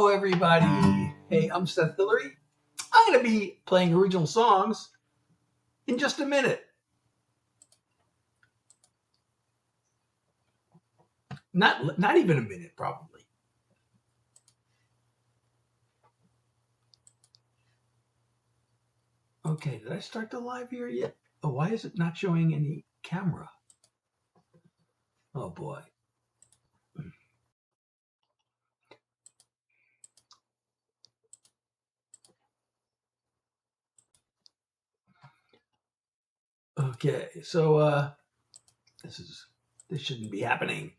Hello, everybody. Hey, I'm Seth Hillary. I'm going to be playing original songs in just a minute. Not even a minute, probably. Okay, did I start the live here yet? Oh, why is it not showing any camera? Oh, boy. Okay, so this shouldn't be happening.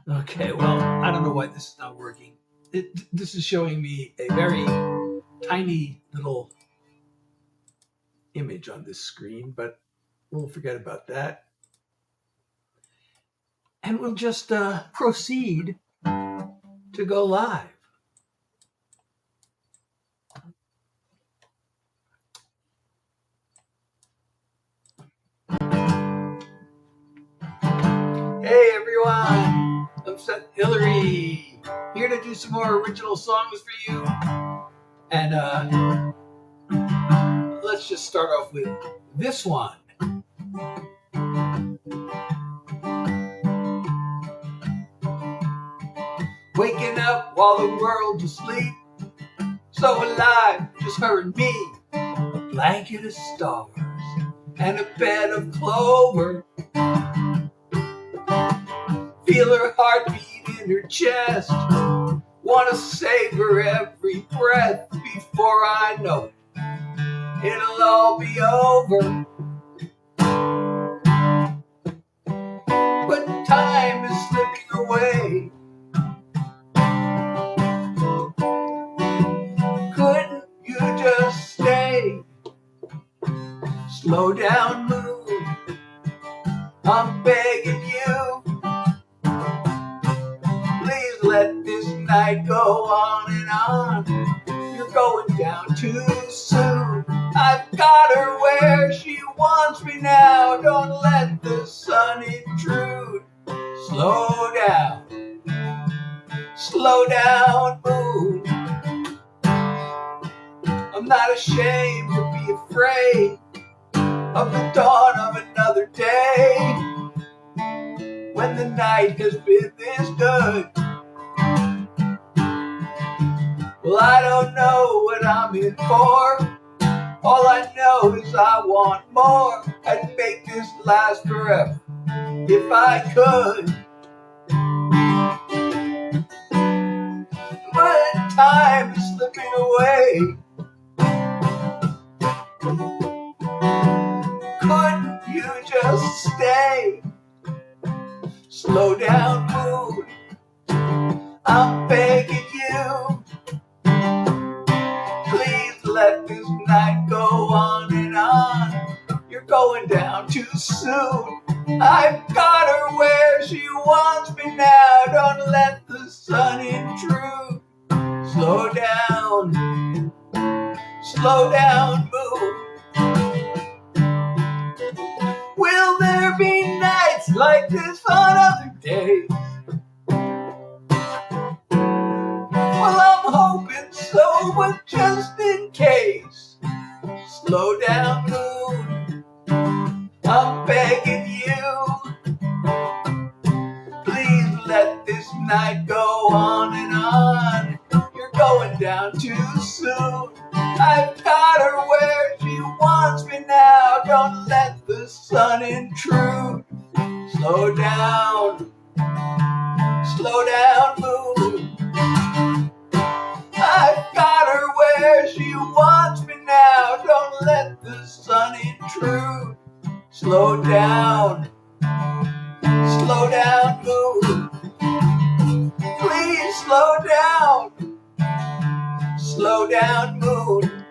Okay, well, I don't know why this is not working. This is showing me a very tiny little image on this screen, but we'll forget about that. And we'll just proceed to go live. Hey everyone, I'm Seth Hillary, here to do some more original songs for you. And let's just start off with this one. Waking up while the world's asleep, so alive, just her and me. A blanket of stars and a bed of clover. Feel her heartbeat in her chest. Wanna savor every breath before I know it. It'll all be over. But time is slipping away. Couldn't you just stay? Slow down, moon. I'm begging you. Please let this night go on and on. You're going down too soon. I've got her where she wants me now. Don't let the sun intrude. Slow down, moon. I'm not ashamed to be afraid of the dawn of another day. When the night has been this good. Well, I don't know what I'm in for. All I know is I want more. I'd make this last forever if I could. But time is slipping away. Couldn't you just stay? Slow down, moon. I'm begging you. Please let this night go on and on. You're going down too soon. I've got her where she wants me now. Don't let the sun intrude. Slow down, moon. Will there be nights like this on other days? Well, I'm hoping so, but just in case. Slow down, moon. I'm begging you. Please let this night go on and on. You're going down too soon. I've got her where she wants me now. Don't let the sun intrude. Slow down, moon. I've got her where she wants me now. Don't let the sun intrude. Slow down, moon. Please slow down. Slow down, moon.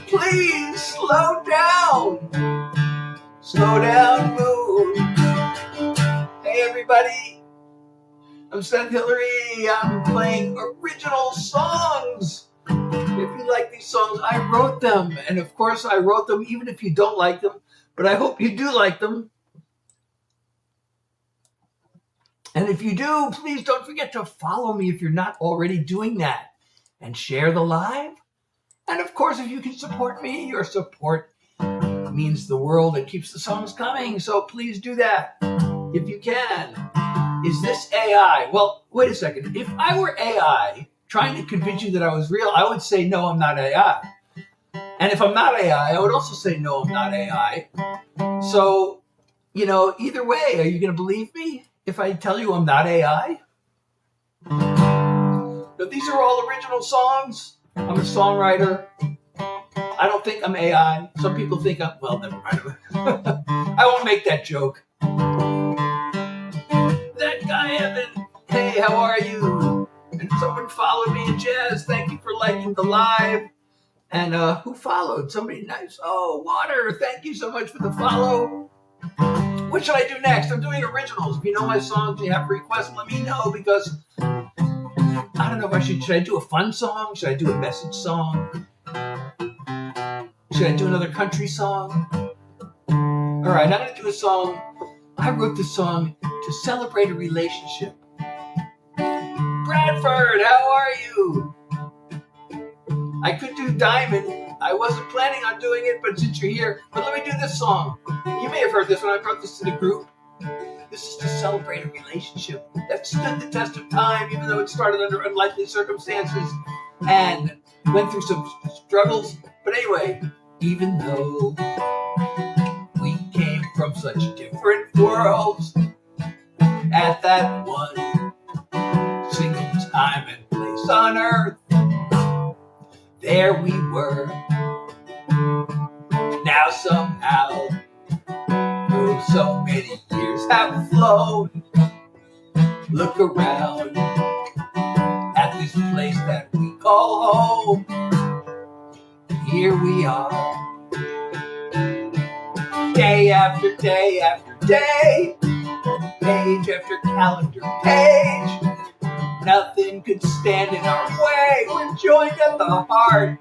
Please slow down. Slow down, moon. Hey everybody, I'm Seth Hillary. I'm playing original songs If you like these songs, I wrote them. And of course, I wrote them even if you don't like them. But I hope you do like them. And if you do, please don't forget to follow me if you're not already doing that. And share the live. And of course, if you can support me, your support means the world and keeps the songs coming. So please do that if you can. Is this AI? Well, wait a second. If I were AI trying to convince you that I was real, I would say, no, I'm not AI. And if I'm not AI, I would also say, no, I'm not AI. So, either way, are you going to believe me if I tell you I'm not AI? But these are all original songs. I'm a songwriter. I don't think I'm AI. Some people think I'm, well, never mind. I won't make that joke. That guy, Evan, hey, how are you? And someone followed me in Jazz. Thank you for liking the live. And who followed? Somebody nice. Oh, Water, thank you so much for the follow. What should I do next? I'm doing originals. If you know my songs and you have requests, let me know, because I don't know if I should I do a fun song? Should I do a message song? Should I do another country song? All right, I'm going to do a song. I wrote this song to celebrate a relationship. Bradford, how are you? I could do Diamond. I wasn't planning on doing it, but since you're here, but let me do this song. You may have heard this when I brought this to the group. This is to celebrate a relationship that stood the test of time, even though it started under unlikely circumstances and went through some struggles. But anyway, even though we came from such different worlds at that one single time and place on earth, there we were. Now somehow, though so many years have flown, look around at this place that we call home. Here we are, day after day after day, page after calendar page. Nothing could stand in our way. We're joined at the heart.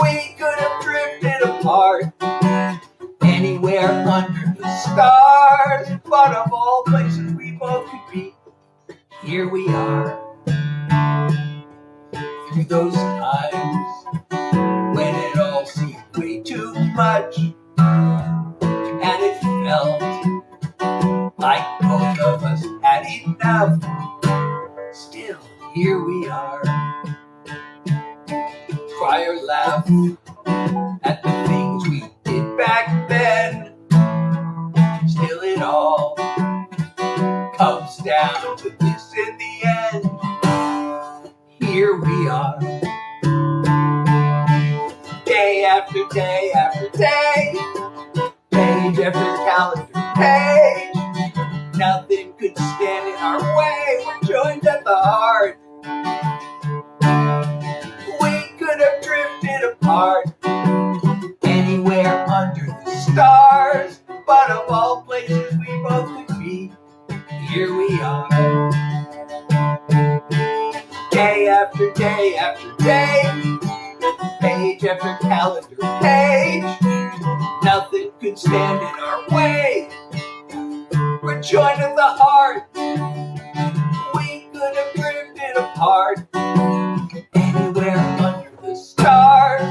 We could have drifted apart anywhere under the stars, but of all places we both could be, here we are. Through those times when it all seemed way too much, and it felt like both of us had enough, still here we are. Cry or laugh at the things we did back then, still it all comes down to this in the end. Here we are, day after day after day, page after calendar page. Nothing could stand in our way. We're joined at the heart. We could have drifted apart anywhere under the stars, but of all places we both could be, here we are. Day after day after day, page after calendar page. Nothing could stand in our way. We're joined at the heart. We could have drifted apart anywhere under the stars,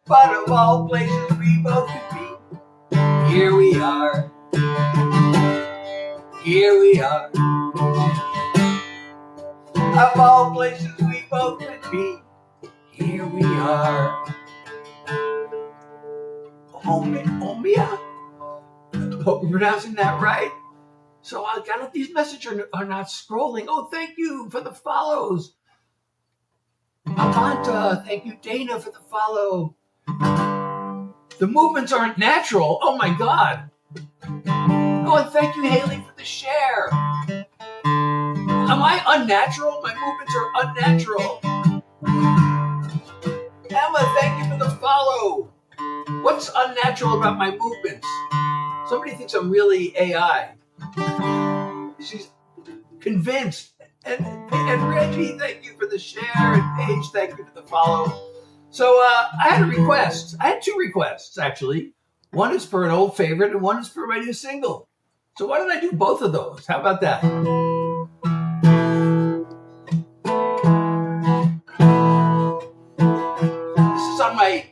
but of all places we both could be, here we are. Here we are. Of all places we both could be, here we are. Omia? Hope I'm pronouncing that right. So I got these messages are not scrolling. Oh, thank you for the follows. Avanta, thank you, Dana, for the follow. The movements aren't natural. Oh my God. Oh, and thank you, Haley, for the share. Am I unnatural? My movements are unnatural. Emma, thank you for the follow. What's unnatural about my movements? Somebody thinks I'm really AI. She's convinced. And Reggie, thank you for the share. And Paige, thank you for the follow. So I had a request. I had two requests, actually. One is for an old favorite and one is for my new single. So why don't I do both of those? How about that? This is on my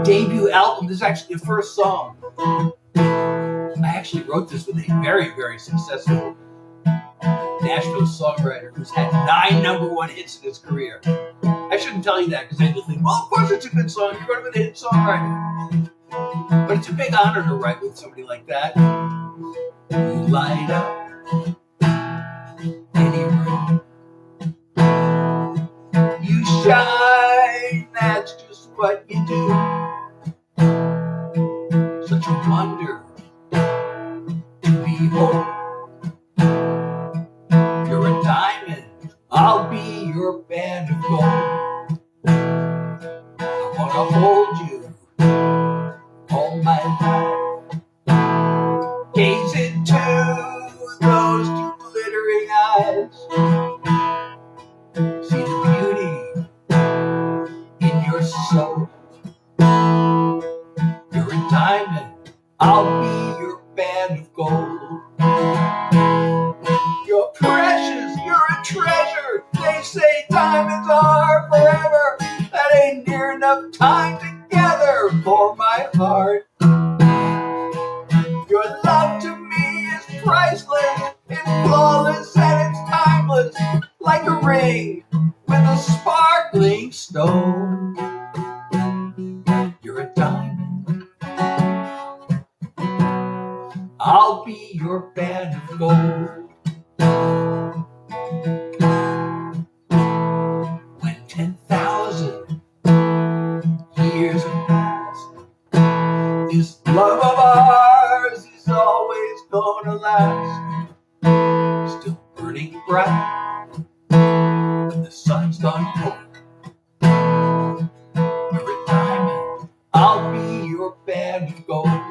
debut album. This is actually the first song. I actually wrote this with a very, very successful Nashville songwriter who's had 9 #1 hits in his career. I shouldn't tell you that because then you'll think, well, of course it's a good song. You wrote it with a hit songwriter. But it's a big honor to write with somebody like that. You light up any room. You shine, that's just what you do. Such a wonder to behold. You're a diamond, I'll be your band of gold. I wanna hold you all my life. Gaze into those two glittering eyes. See the beauty in your soul. You're a diamond, I'll be your band of gold. You're precious, you're a treasure. They say diamonds are forever. That ain't near enough time together for my heart. Your love to me is priceless. It's flawless and it's timeless. Like a ring with a sparkling stone. You're a diamond, I'll be your band of gold. When 10,000 years have passed, this love of ours is always gonna last. Still burning bright when the sun's gone cold. You're a diamond, I'll be your band of gold.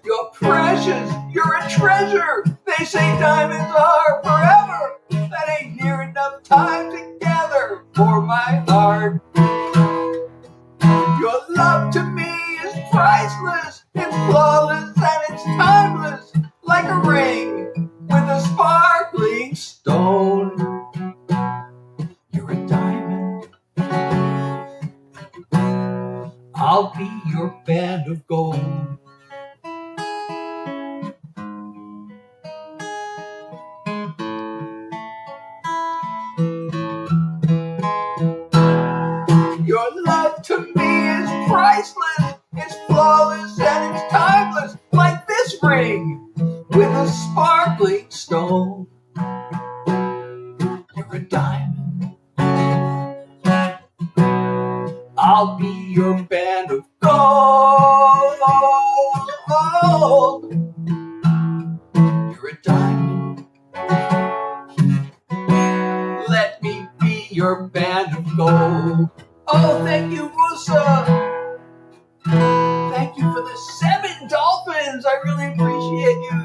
You're precious, you're a treasure. They say diamonds are forever. That ain't near enough time together for my heart. Your love to me is priceless. It's flawless and it's timeless. Like a ring with a sparkling stone. You're a diamond, I'll be your band of gold. Your love to me is priceless. It's flawless and it's timeless. Like this ring with a sparkling stone. You're a diamond, I'll be your band of gold. You're a diamond, let me be your band of gold. Oh, thank you, Musa. Thank you for the 7 dolphins. I really appreciate you.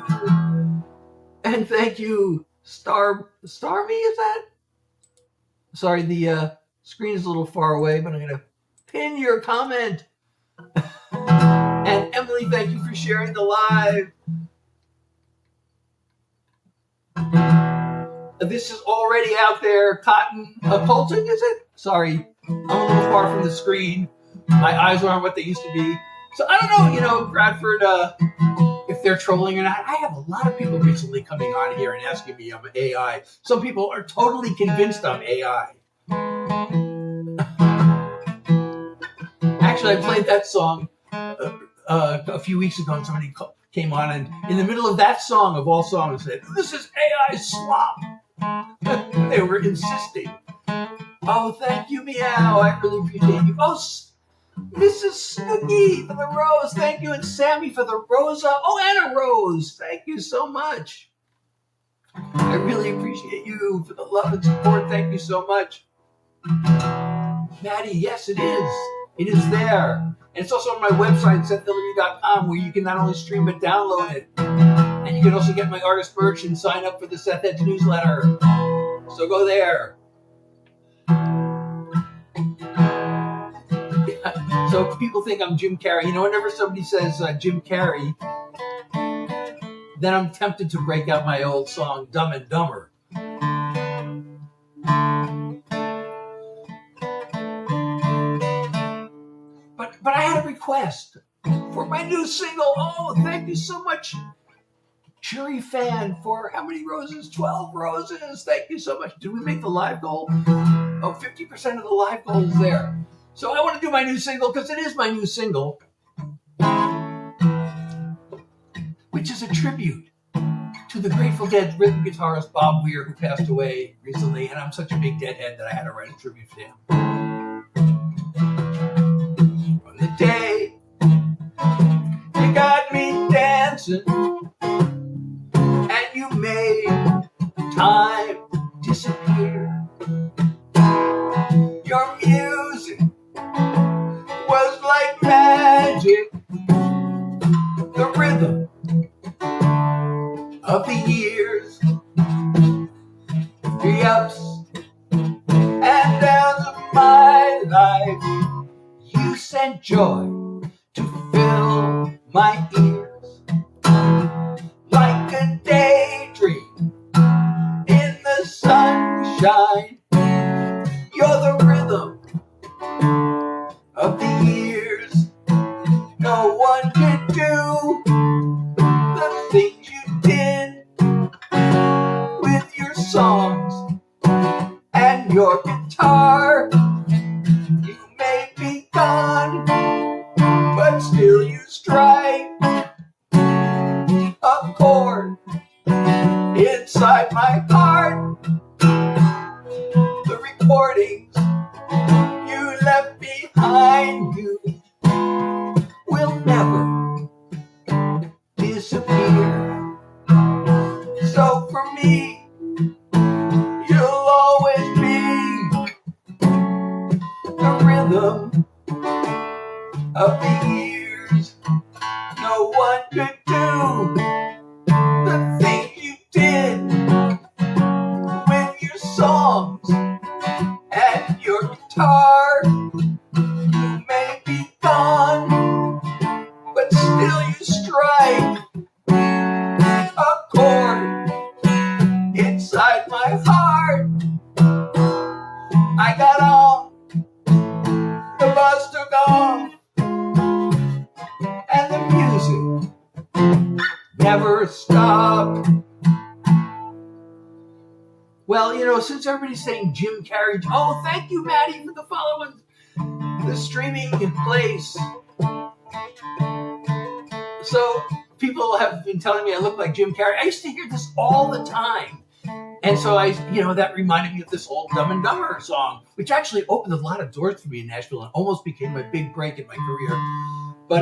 And thank you, Starmy, is that? Sorry, the screen is a little far away, but I'm going to pin your comment. And Emily, thank you for sharing the live. This is already out there. Cotton Colton, is it? Sorry, I'm a little far from the screen. My eyes aren't what they used to be. So I don't know, Bradford, if they're trolling or not. I have a lot of people recently coming on here and asking me I'm AI. Some people are totally convinced I'm AI. Actually, I played that song a few weeks ago and somebody came on and in the middle of that song, of all songs, said, "This is AI slop." They were insisting. Oh, thank you, Meow. I really appreciate you. Oh, Mrs. Snooky for the rose. Thank you. And Sammy for the Rosa. Oh, and a rose. Thank you so much. I really appreciate you for the love and support. Thank you so much. Maddie, yes, it is. It is there. And it's also on my website, SethHillary.com, where you can not only stream but download it. And you can also get my artist merch and sign up for the Seth Edge newsletter. So go there. So if people think I'm Jim Carrey, whenever somebody says Jim Carrey, then I'm tempted to break out my old song, Dumb and Dumber. But I had a request for my new single. Oh, thank you so much, Jury fan, for how many roses? 12 roses. Thank you so much. Did we make the live goal? Oh, 50% of the live goal is there. So I want to do my new single because it is my new single, which is a tribute to the Grateful Dead rhythm guitarist Bob Weir, who passed away recently, and I'm such a big Deadhead that I had to write a tribute to him. From the day you got me dancing and you made time disappear, your music was like magic, the rhythm of the years, the ups and downs of my life. You sent joy to fill my ears, like a daydream in the sunshine. You're the rhythm of the years. No one could do the things you did with your songs and your guitar. You may be gone, but still you strike a chord inside my heart. The recordings you left behind you will never disappear. So for me, you'll always be the rhythm of the years. No one could do the things you did with your songs and your guitar. You may be gone, but still you strike a chord inside my heart. I got on the bus, took off, and the music never stopped. Well, since everybody's saying Jim Carrey, oh, thank you, Maddie, for the follow and the streaming in place. So people have been telling me I look like Jim Carrey. I used to hear this all the time. And so that reminded me of this old Dumb and Dumber song, which actually opened a lot of doors for me in Nashville and almost became my big break in my career. But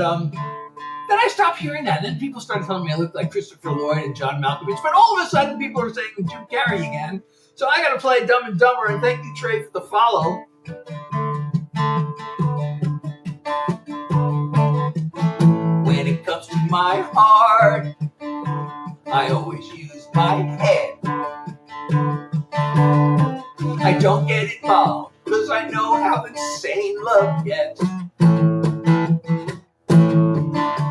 then I stopped hearing that. And then people started telling me I looked like Christopher Lloyd and John Malkovich. But all of a sudden, people are saying Jim Carrey again. So I got to play Dumb and Dumber. And thank you, Trey, for the follow. When it comes to my heart, I always use my head. I don't get involved because I know how insane love gets.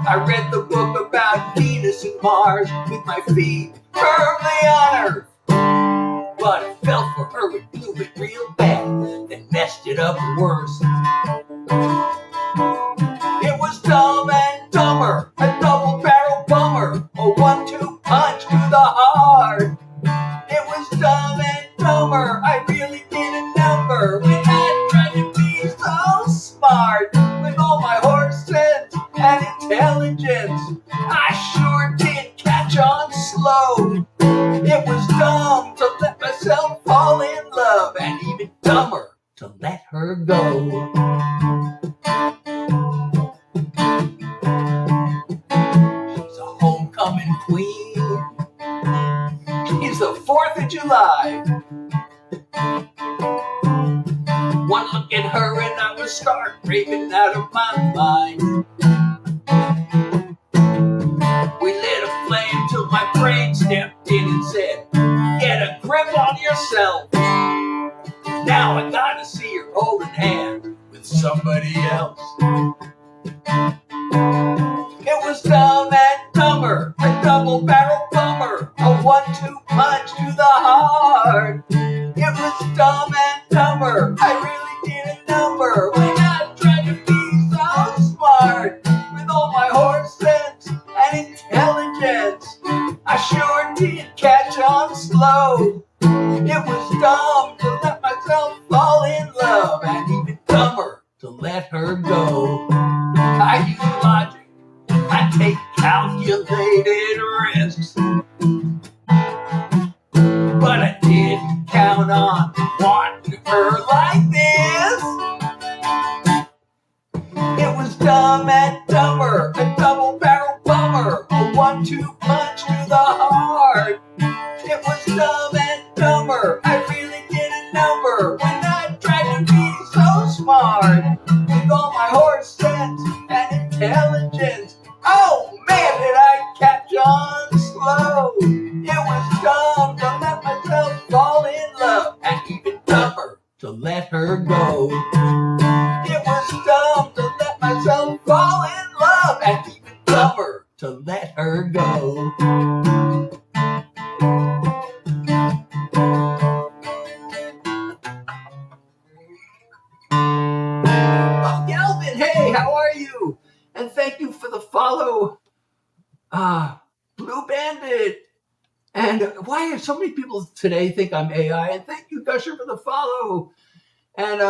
I read the book about Venus and Mars with my feet firmly on Earth, but I fell for her and blew it real bad, then messed it up worse. It was Dumb and Dumber, a double-barrel bummer, a 1-2 punch to the heart. It was Dumb and Dumber, I really did a number when I tried to be so smart. With all my horse sense and intelligence, I sure did catch on slow. It was dumb to let myself fall in love, and even dumber to let her go. She's a homecoming queen. She's the 4th of July. One look at her and I was stark raving out of my mind. We lit a flame till my breath myself. Now I gotta see her holding hands with somebody else. It was Dumb and Dumber, a double barrel bummer, a 1-2 punch to the heart. It was Dumb and Dumber, I really did a number when I tried to be so smart. With all my horse sense and intelligence, I sure did catch on slow. It was dumb to let myself fall in love, and even dumber to let her go. I use logic, I take calculated risks, but I didn't count on wanting her like this. It was Dumb and Dumber, a double barrel bummer, a 1-2 punch to the heart. It was Dumb and Dumber, I really did a number when I tried to be so smart. With all my horse sense and intelligence, oh man, did I catch on slow. It was dumb to let myself fall in love, and even dumber to let her go. It was dumb to let myself fall in love, and even dumber to let her go. Oh, Galvin, hey, how are you? And thank you for the follow, Blue Bandit. And why are so many people today think I'm AI? And thank you, Gusher, for the follow. And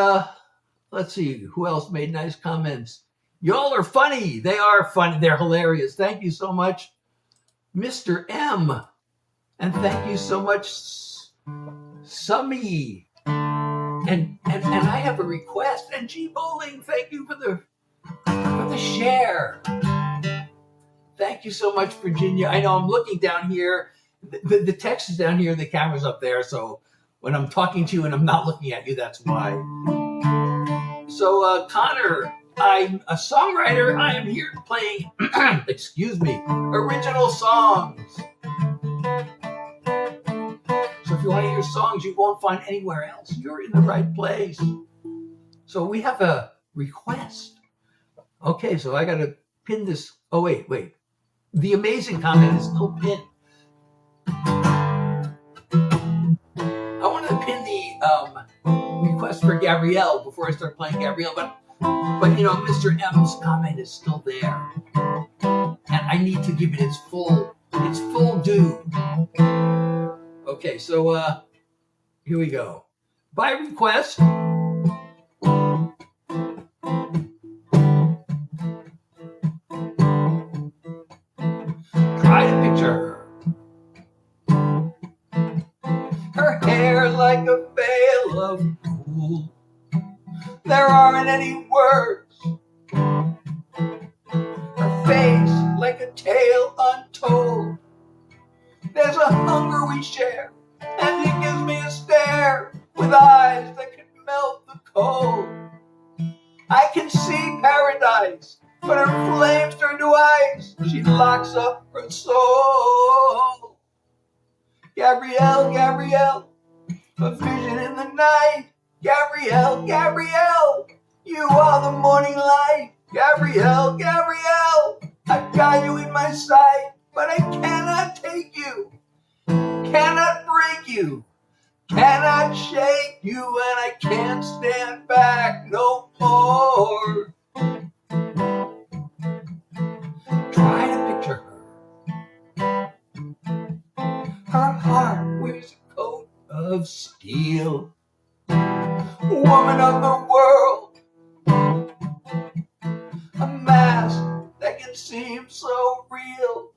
let's see, who else made nice comments? Y'all are funny. They are funny. They're hilarious. Thank you so much, Mr. M. And thank you so much, Summy. And I have a request. And G Bowling, thank you for the share. Thank you so much, Virginia. I know I'm looking down here. The text is down here, the camera's up there, so when I'm talking to you and I'm not looking at you, that's why. So, Connor, I'm a songwriter. I am here playing, excuse me, original songs. So if you want to hear songs you won't find anywhere else, you're in the right place. So we have a request. Okay, so I got to pin this. Oh, wait. The amazing comment is still pinned. I wanted to pin the request for Gabrielle before I start playing Gabrielle, but you know, Mr. M's comment is still there, and I need to give it its full due. Okay, so here we go. By request. Try to picture her. Her hair like a veil of gold. There aren't any words. Her face like a tale untold. There's a hunger we share, and she gives me a stare with eyes that can melt the cold. I can see paradise, but her flames turn to ice. She locks up her soul. Gabrielle, Gabrielle, a vision in the night. Gabrielle, Gabrielle, you are the morning light. Gabrielle, Gabrielle, I've got you in my sight, but I cannot take you, cannot break you, cannot shake you, and I can't stand back no more. Try to picture her. Her heart wears a coat of steel. Woman of the world, a mask that can seem so real.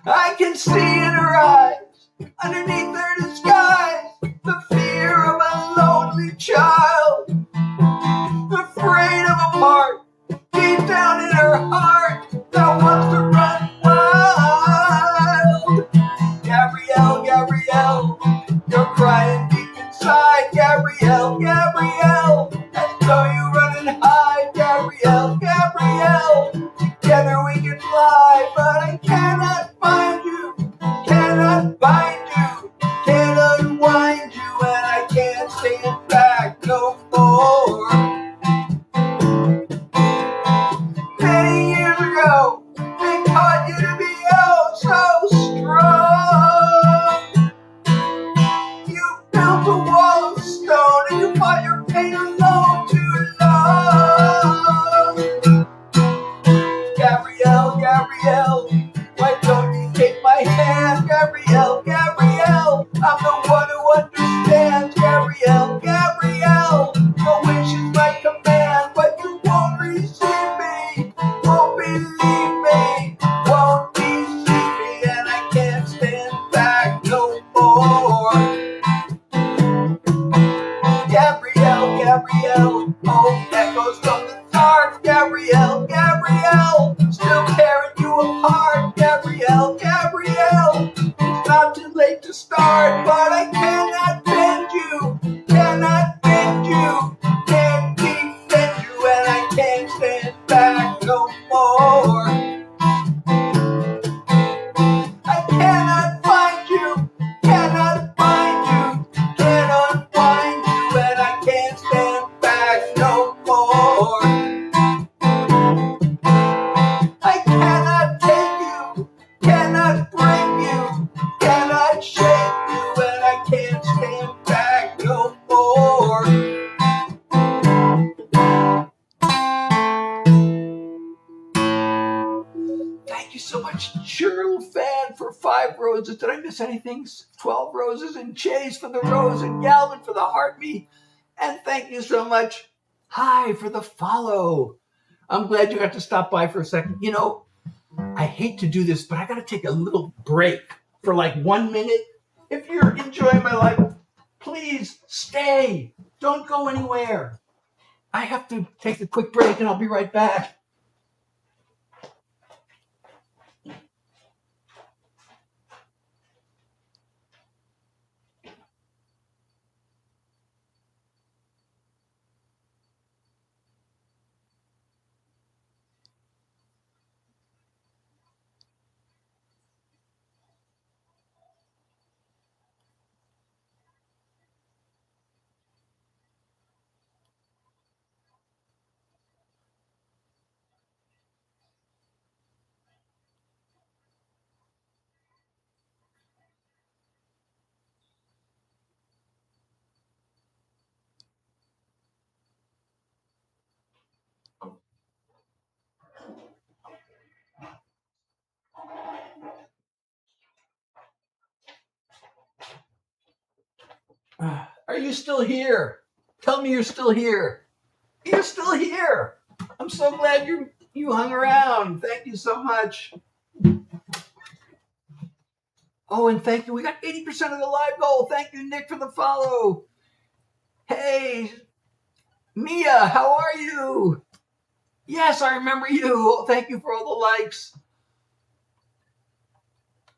I can see in her eyes, underneath her disguise, the fear of a lonely child, afraid of a part deep down in her heart that wants to run wild. Gabrielle, Gabrielle, you're crying deep inside. Gabrielle, Gabrielle, and so you run and hide. Gabrielle, Gabrielle, together we can fly, but I cannot find you, cannot bind you, can't unwind you, Oh, echoes from the dark. Gabrielle, Gabrielle, still tearing you apart. Gabrielle, Gabrielle, it's not too late to start, but I cannot bend you, cannot bend you, can't defend you, and I can't stand back no more. I cannot find you, cannot find you, can't unwind you, and I can't stand back no more. I cannot take you, cannot bring you, cannot shake you, and I can't stand back no more. Thank you so much, Cheryl Fan, for 5 roses. Did I miss anything? 12 roses, and Chase for the rose, and Galvin for the heart me. And thank you so much, Hi, for the follow. I'm glad you got to stop by for a second. You know, I hate to do this, but I got to take a little break for like 1 minute. If you're enjoying my life, please stay. Don't go anywhere. I have to take a quick break, and I'll be right back. Are you still here? Tell me you're still here. You're still here. I'm so glad you hung around. Thank you so much. Oh, and thank you. We got 80% of the live goal. Thank you, Nick, for the follow. Hey, Mia, how are you? Yes, I remember you. Thank you for all the likes.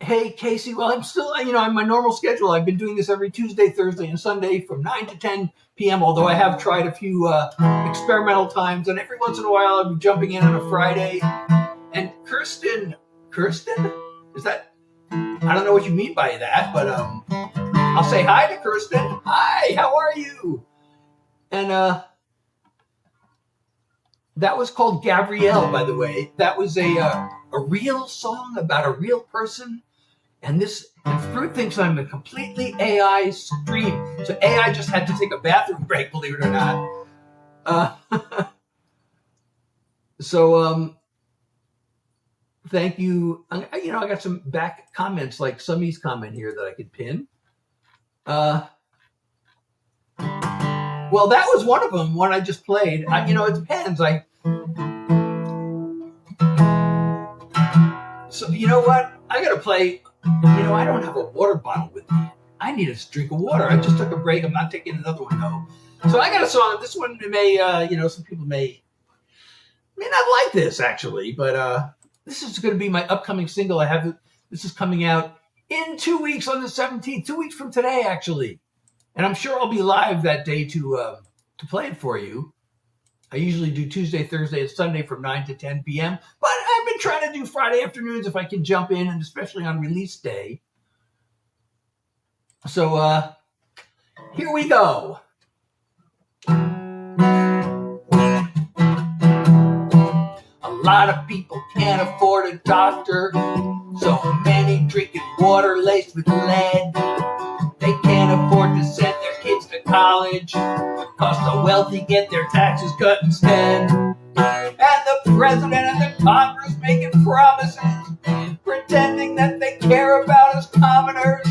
Hey, Casey, well, I'm still, on my normal schedule. I've been doing this every Tuesday, Thursday, and Sunday from 9 to 10 p.m., although I have tried a few experimental times, and every once in a while I'll be jumping in on a Friday. And Kirsten, is that, I don't know what you mean by that, but I'll say hi to Kirsten. Hi, how are you? And that was called Gabrielle, by the way. That was a real song about a real person. And Fruit thinks I'm a completely AI stream. So AI just had to take a bathroom break, believe it or not. Thank you. I got some back comments like Summy's comment here that I could pin. Well, that was one of them, one I just played. It depends. So you know what? I got to play. I don't have a water bottle with me. I need a drink of water. I just took a break. I'm not taking another one, though. So I got a song. This one may, some people may not like this, actually. But this is going to be my upcoming single. This is coming out in 2 weeks on the 17th. 2 weeks from today, actually. And I'm sure I'll be live that day to play it for you. I usually do Tuesday, Thursday, and Sunday from 9 to 10 p.m. But I've been trying to do Friday afternoons if I can jump in, and especially on release day. So here we go. A lot of people can't afford a doctor. So many drinking water laced with lead. They can't afford to send their kids to college, cause the wealthy get their taxes cut instead. And the president and the Congress making promises, pretending that they care about us commoners,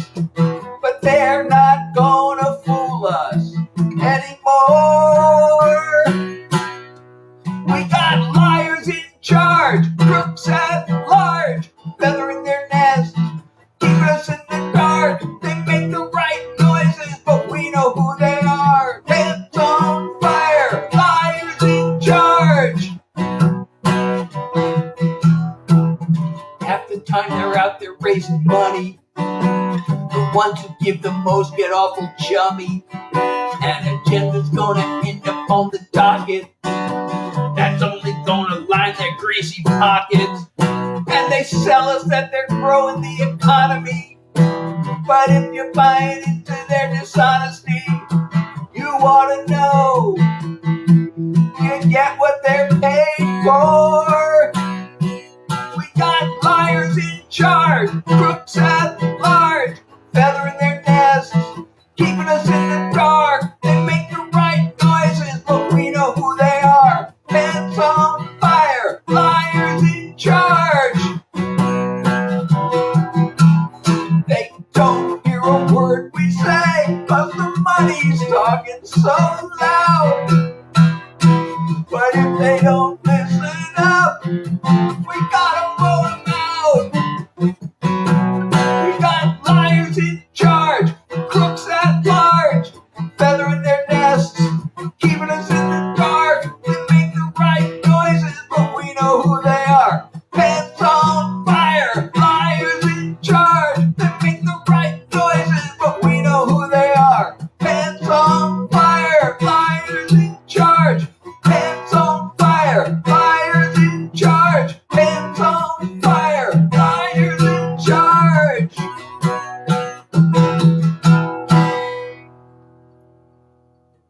but they're not gonna fool us anymore. We got liars in charge, crooks at large, feathering their nest, keeping us in the dark. They make the right noises, but we know who they are. Pants on fire, lies raising money. The ones who give the most get awful chummy. And agenda's gonna end up on the docket. That's only gonna line their greasy pockets. And they sell us that they're growing the economy. But if you're buying into their dishonesty, you ought to know you get what they're paid for. We got liars in charge, crooks at large, feathering their nests, keeping us in the dark. They make the right noises, but we know who they are. Pants on fire, liars in charge. They don't hear a word we say, 'cause the money's talking so loud. But if they don't listen up, we gotta vote them out. We got liars in charge, crooks at large, feathering their nests, keeping us in the dark. They make the right noises, but we know who they are. Pants on fire, liars in charge. They make the right noises, but we know who they are. Pants on fire, liars in charge. Pants on fire, liars in charge. Pants on fire, liars in charge.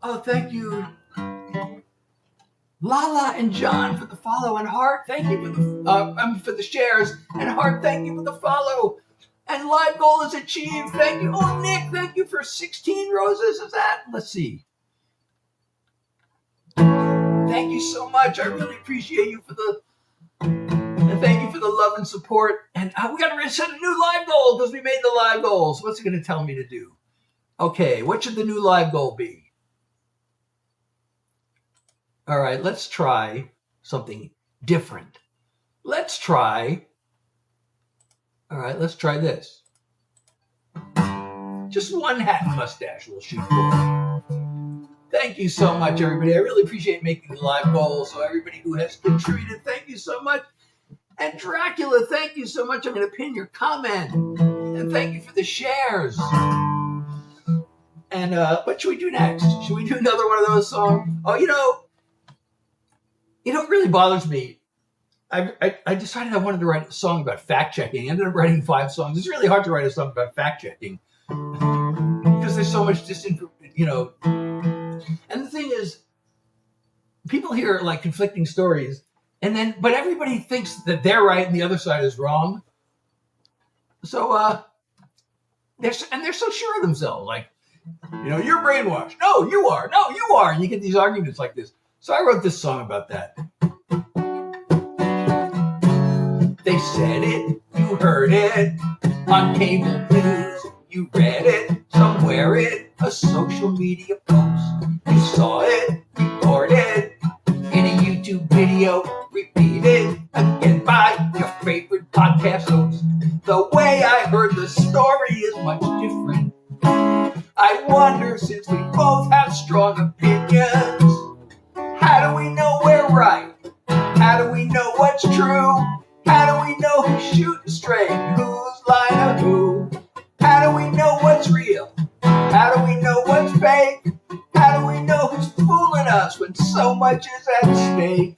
Oh, thank you, Lala and John, for the follow, and Hart, thank you for the shares, and Hart, thank you for the follow. And live goal is achieved. Thank you. Oh, Nick, thank you for 16 roses. Is that? Let's see. Thank you so much. I really appreciate you and thank you for the love and support. And we got to set a new live goal because we made the live goals. What's it going to tell me to do? Okay, what should the new live goal be? All right, let's try something different. Let's try this. Just one hat and mustache will shoot for. Thank you so much, everybody. I really appreciate making the live goal. So everybody who has contributed, thank you so much. And Dracula, thank you so much. I'm going to pin your comment. And thank you for the shares. And what should we do next? Should we do another one of those songs? Oh, it really bothers me. I decided I wanted to write a song about fact checking. I ended up writing 5 songs. It's really hard to write a song about fact checking because there's so much disinformation, And the thing is, people hear like conflicting stories, but everybody thinks that they're right and the other side is wrong. So they're so sure of themselves, like, you're brainwashed. No, you are. No, you are. And you get these arguments like this. So I wrote this song about that. They said it, you heard it on cable news. You read it somewhere in a social media post. You saw it, recorded in a YouTube video, repeated again by your favorite podcast host. The way I heard the story is much different. I wonder, since we both have strong opinions, how do we know we're right? How do we know what's true? How do we know who's shooting straight, who's lying to who? How do we know what's real? How do we know what's fake? How do we know who's fooling us when so much is at stake?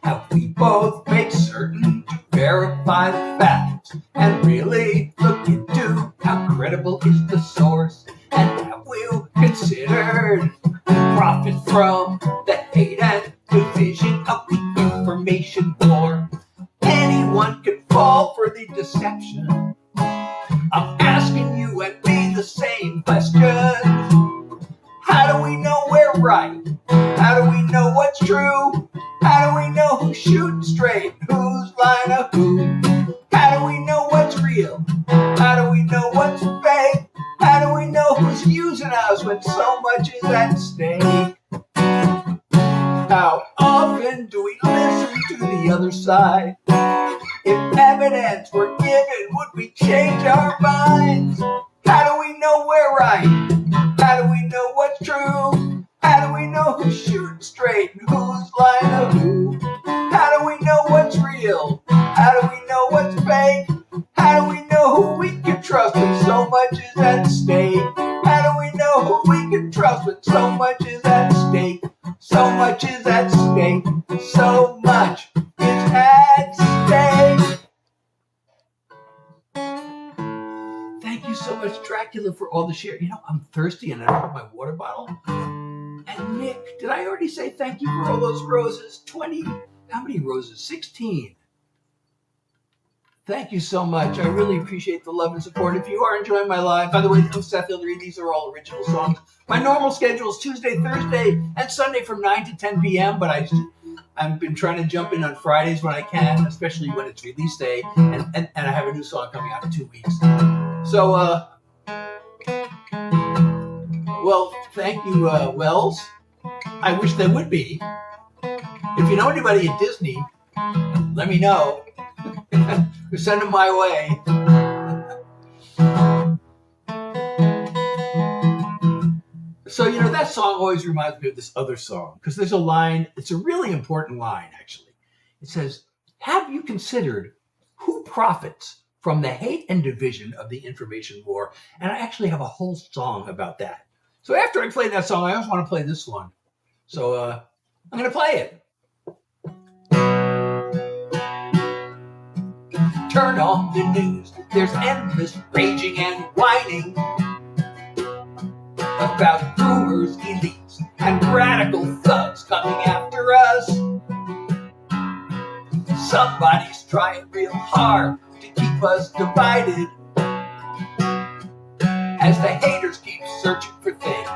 Have we both made certain to verify the facts and really look into how credible is the source? And have we considered profit from the hate and division of the information war? Anyone can fall for the deception. I'm asking you and me the same questions. How do we know we're right? How do we know what's true? How do we know who's shooting straight, who's lying to who? How do we know what's real? How do we know what's fake? How do we know who's using us when so much is at stake? How often do we listen to the other side? If evidence were given, would we change our minds? How do we know we're right? How do we know what's true? How do we know who's shooting straight and who's lying to who? How do we know what's real? How do we know what's fake? So much is at stake. So much is at stake. Thank you so much, Dracula, for all the share. You know, I'm thirsty and I don't have my water bottle. And Nick, did I already say thank you for all those roses? 20, how many roses? 16. Thank you so much. I really appreciate the love and support. If you are enjoying my live, by the way, I'm Seth Hillary. These are all original songs. My normal schedule is Tuesday, Thursday, and Sunday from 9 to 10 p.m., but I've been trying to jump in on Fridays when I can, especially when it's release day, and I have a new song coming out in 2 weeks. So, well, thank you, Wells. I wish there would be. If you know anybody at Disney, let me know. Send them my way. So, you know, that song always reminds me of this other song, because there's a line, it's a really important line, actually. It says, have you considered who profits from the hate and division of the information war? And I actually have a whole song about that. So after I play that song, I also want to play this one. So I'm going to play it. Turn on the news, there's endless raging and whining about boomers, elites, and radical thugs coming after us. Somebody's trying real hard to keep us divided as the haters keep searching for things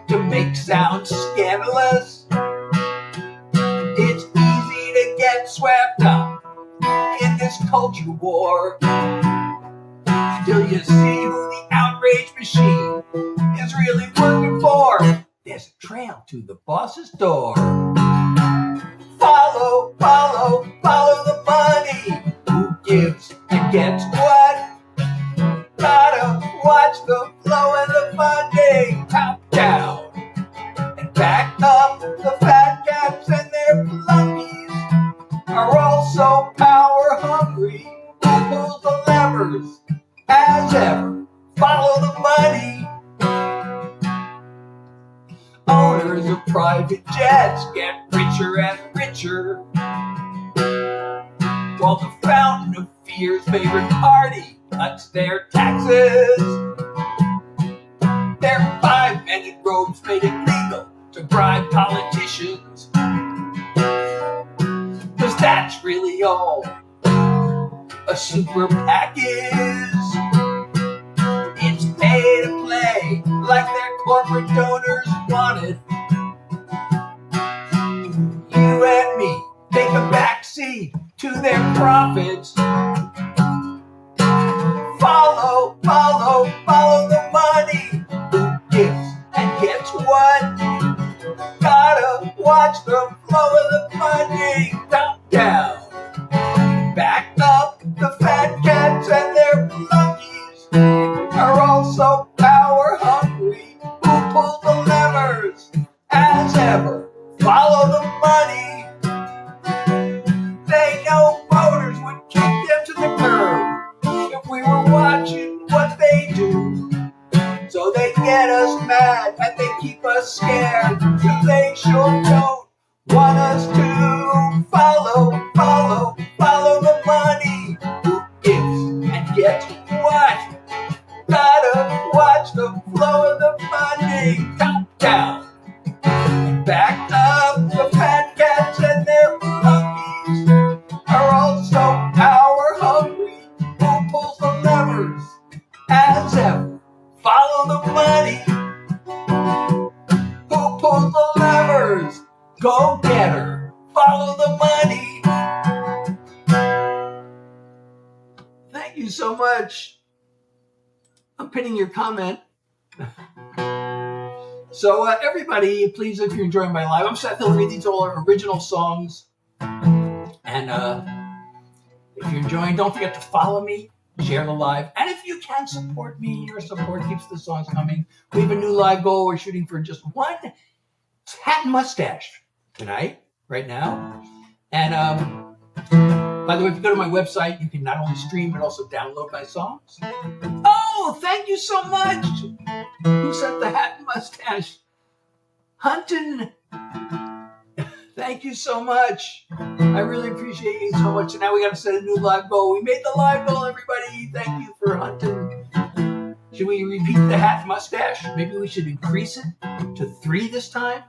to make sound scandalous. It's easy to get swept up in this culture war till you see who the outrage machine is really working for. There's a trail to the boss's door. Follow, follow, follow the money. Who gives and gets what? Gotta watch the flow and the funding. Top down and back up. The fat cats and their flunkies are also power hungry. Who pulls the levers as ever? Follow the money. Owners of private jets get richer and richer, while the fountain of fear's favorite party cuts their taxes. Their 5-minute robes made it legal to bribe politicians, 'cause that's really all a super PAC is. It's pay to play like their corporate donors wanted. You and me take a backseat to their profits. Follow, follow, follow the money. Who gives and gets what? Gotta watch the flow of the funding. Top down, back up. The fat cats and their flunkies are also power hungry. Who pulls the levers as ever? Follow the money. They know voters would kick them to the curb if we were watching what they do. So they get us mad and they keep us scared, 'cause they sure don't want us to follow, follow, follow the money. Who gives and gets what? Gotta watch the flow of the funding. Top down, back up. The fat cats and their flunkies are also power hungry. Who pulls the levers as ever? Follow the money. Who pulls the levers? Go get her. Follow the money. Thank you so much. I'm pinning your comment. So everybody, please, if you're enjoying my live, I'm Seth Hillary. These are all our original songs. And if you're enjoying, don't forget to follow me, share the live. And if you can support me, your support keeps the songs coming. We have a new live goal. We're shooting for just one hat and mustache tonight, right now. And by the way, if you go to my website, you can not only stream, but also download my songs. Oh, thank you so much. Who sent the hat and mustache? Huntin thank you so much. I really appreciate you so much. And now we got to set a new live goal. We made the live goal, everybody. Thank you for hunting. Should we repeat the hat mustache? Maybe we should increase it to 3 this time.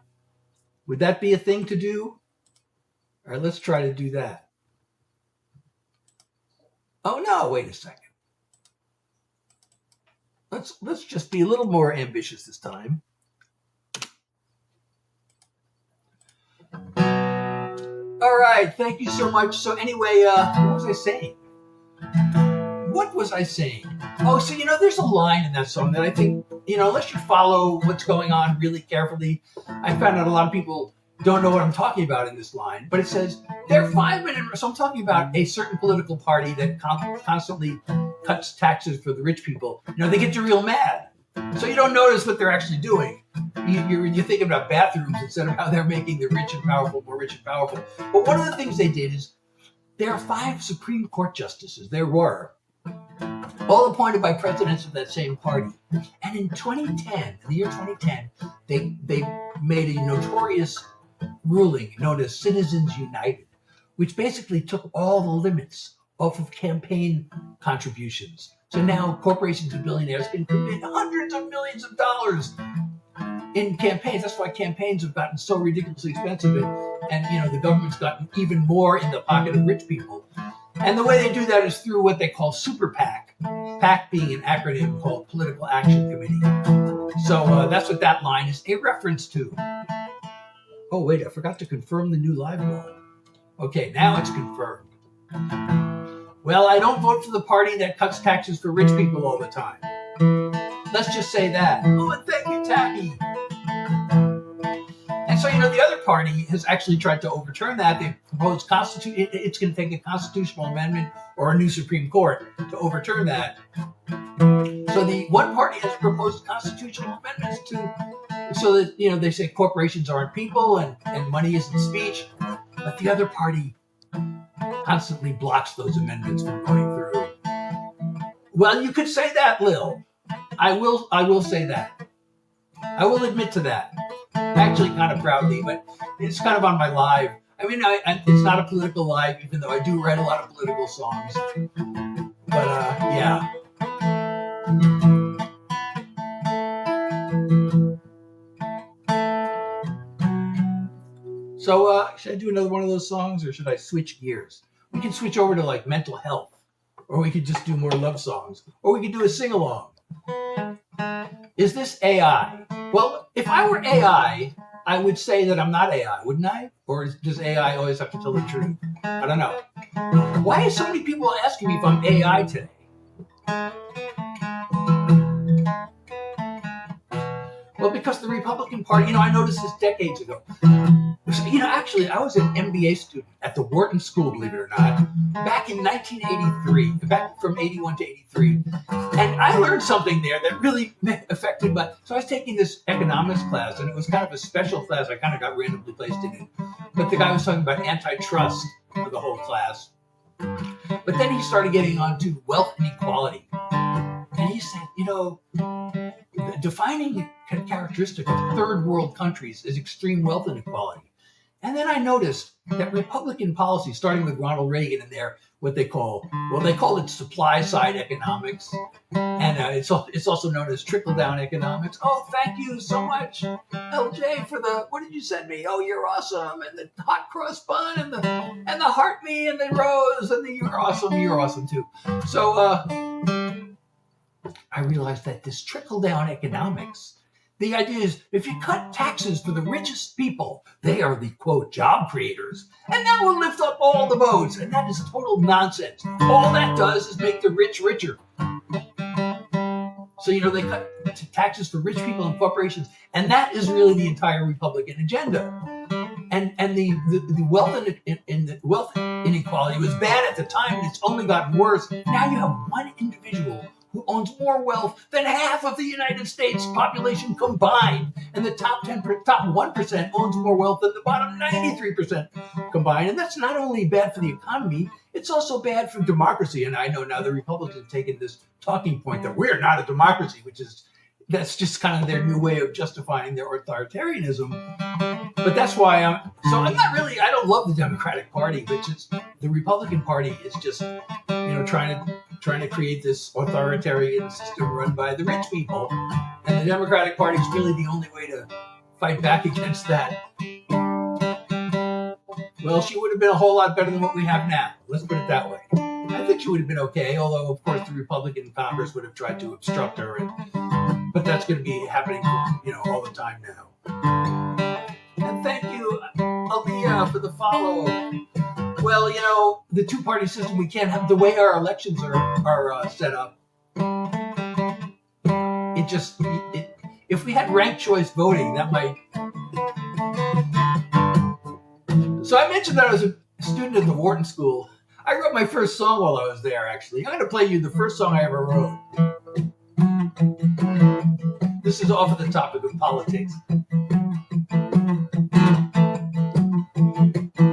Would that be a thing to do? All right, let's try to do that. Oh no, wait a second. Let's just be a little more ambitious this time. All right, thank you so much. So anyway, what was I saying? What was I saying? Oh, so, there's a line in that song that I think, unless you follow what's going on really carefully, I found out a lot of people don't know what I'm talking about in this line, but it says, there are 5 minutes. So I'm talking about a certain political party that constantly cuts taxes for the rich people. They get you real mad. So you don't notice what they're actually doing. You're thinking about bathrooms instead of how they're making the rich and powerful more rich and powerful. But one of the things they did is there are 5 Supreme Court justices. There were. All appointed by presidents of that same party. And in 2010, in the year 2010, they made a notorious ruling known as Citizens United, which basically took all the limits off of campaign contributions. So now corporations and billionaires can commit hundreds of millions of dollars in campaigns. That's why campaigns have gotten so ridiculously expensive, and the government's gotten even more in the pocket of rich people. And the way they do that is through what they call Super PAC, PAC being an acronym called Political Action Committee. So that's what that line is a reference to. Oh, wait, I forgot to confirm the new live goal. Okay, now it's confirmed. Well, I don't vote for the party that cuts taxes for rich people all the time. Let's just say that. Oh, and thank you, Tabby. And so, the other party has actually tried to overturn that. They proposed it's going to take a constitutional amendment or a new Supreme Court to overturn that. So the one party has proposed constitutional amendments so that, they say corporations aren't people and money isn't speech. But the other party constantly blocks those amendments from going through. Well, you could say that, Lil. I will say that. I will admit to that. Actually, kind of proudly, but it's kind of on my live. I mean, it's not a political live, even though I do write a lot of political songs. But yeah. So should I do another one of those songs, or should I switch gears? We can switch over to like mental health, or we could just do more love songs, or we could do a sing-along. Is this AI? Well, if I were AI, I would say that I'm not AI, wouldn't I? Or does AI always have to tell the truth? I don't know. Why are so many people asking me if I'm AI today? Well, because the Republican Party, I noticed this decades ago. Actually, I was an MBA student at the Wharton School, believe it or not, back in 1983, back from 81 to 83. And I learned something there that really affected so I was taking this economics class, and it was kind of a special class. I kind of got randomly placed in it. But the guy was talking about antitrust for the whole class. But then he started getting on to wealth inequality. And he said, defining the characteristic of third world countries is extreme wealth inequality. And then I noticed that Republican policy, starting with Ronald Reagan and they call it supply side economics. And it's also known as trickle down economics. Oh, thank you so much, LJ, for what did you send me? Oh, you're awesome. And the hot cross bun and the heart me and the rose and the you're awesome too. So I realized that this trickle down economics, the idea is if you cut taxes for the richest people, they are the, quote, job creators. And that will lift up all the votes. And that is total nonsense. All that does is make the rich richer. So, they cut taxes for rich people and corporations. And that is really the entire Republican agenda. And the wealth inequality was bad at the time, and it's only gotten worse. Now you have one individual who owns more wealth than half of the United States population combined. And the top 1% owns more wealth than the bottom 93% combined. And that's not only bad for the economy, it's also bad for democracy. And I know now the Republicans have taken this talking point that we're not a democracy, which is that's just kind of their new way of justifying their authoritarianism. But that's why I'm not really, I don't love the Democratic Party, but just the Republican Party is just, trying to create this authoritarian system run by the rich people. And the Democratic Party is really the only way to fight back against that. Well, she would have been a whole lot better than what we have now. Let's put it that way. I think she would have been okay, although, of course, the Republican Congress would have tried to obstruct her. But that's going to be happening, all the time now. And thank you, Aaliyah, for the follow. Well, the two-party system, we can't have the way our elections are set up. If we had ranked choice voting, that might. So I mentioned that I was a student at the Wharton School. I wrote my first song while I was there, actually. I'm going to play you the first song I ever wrote. This is off of the topic of politics.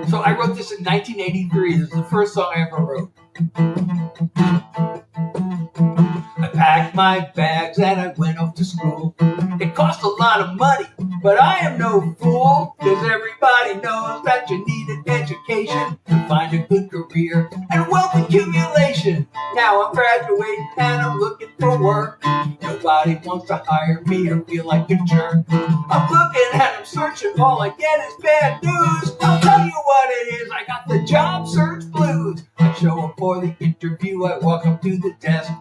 So I wrote this in 1983. This is the first song I ever wrote. I packed my bags and I went off to school. It cost a lot of money, but I am no fool, because everybody knows that you need an education to find a good career and wealth accumulation. Now I'm graduating and I'm looking for work. Nobody wants to hire me or feel like a jerk. I'm looking and I'm searching, all I get is bad news. I'll tell you what it is, I got the job search blues. I show up for the interview, I walk up to the desk,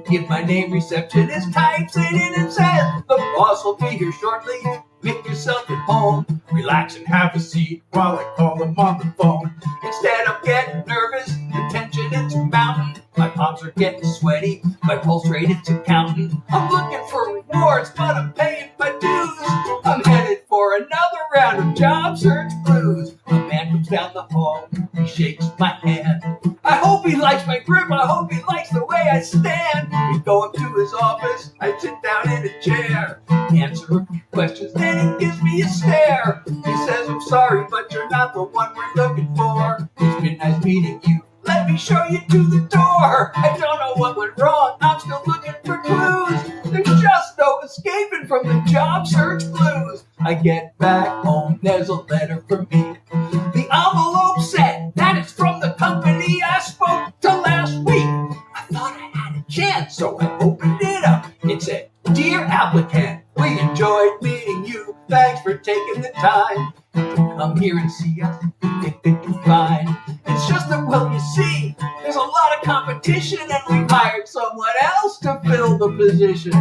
give my name, receptionist types it in and says, the boss will be here shortly, make yourself at home, relax and have a seat while I call them on the phone. Instead I'm getting nervous, the tension it's mounting, my palms are getting sweaty, my pulse rate it's counting. I'm looking for rewards, but I'm paying my dues. I'm headed for another round of job search blues. A man comes down the hall, he shakes my hand. I hope he likes my grip, I hope he likes the way I stand. We go up to his office, I sit down in a chair, answer a few questions, then he gives me a stare. He says, I'm sorry, but you're not the one we're looking for. It's been nice meeting you, let me show you to the door. I don't know what went wrong, I'm still looking for clues. There's just no escaping from the job search blues. I get back home, there's a letter for me. The envelope said that it's from the company I spoke to last week. I thought I had a chance, so I opened it up. It said, Dear applicant, we enjoyed meeting you. Thanks for taking the time to come here and see us. We think that you're fine. It's just that, well, you see, there's a lot of competition and we've hired someone else to fill the position.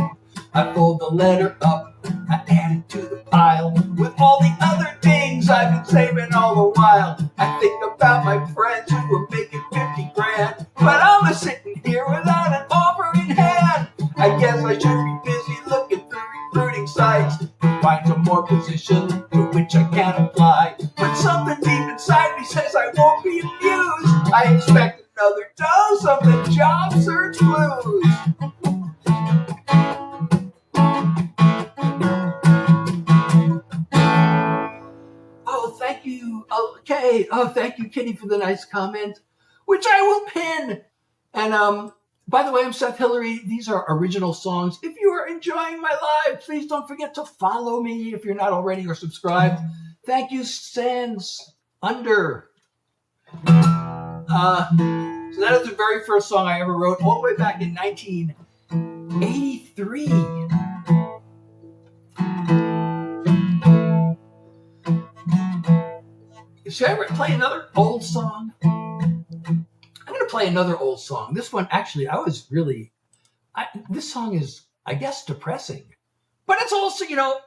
I fold the letter up, I add it to the pile with all the other things I've been saving all the while. I think about my friends who were making 50 grand, but I'm sitting here without an offer in hand. I guess I should be busy looking through recruiting sites to find some more positions to which I can apply. But something deep inside me says I won't be amused. I expect another dose of the job search blues. Thank you. Okay. Oh, thank you, Kitty, for the nice comment, which I will pin. And by the way, I'm Seth Hillary. These are original songs. If you are enjoying my live, please don't forget to follow me if you're not already or subscribed. Thank you, Sans Under. So that is the very first song I ever wrote, all the way back in 1983. Should I play another old song? I'm going to play another old song. This one, actually, this song is, I guess, depressing. But it's also,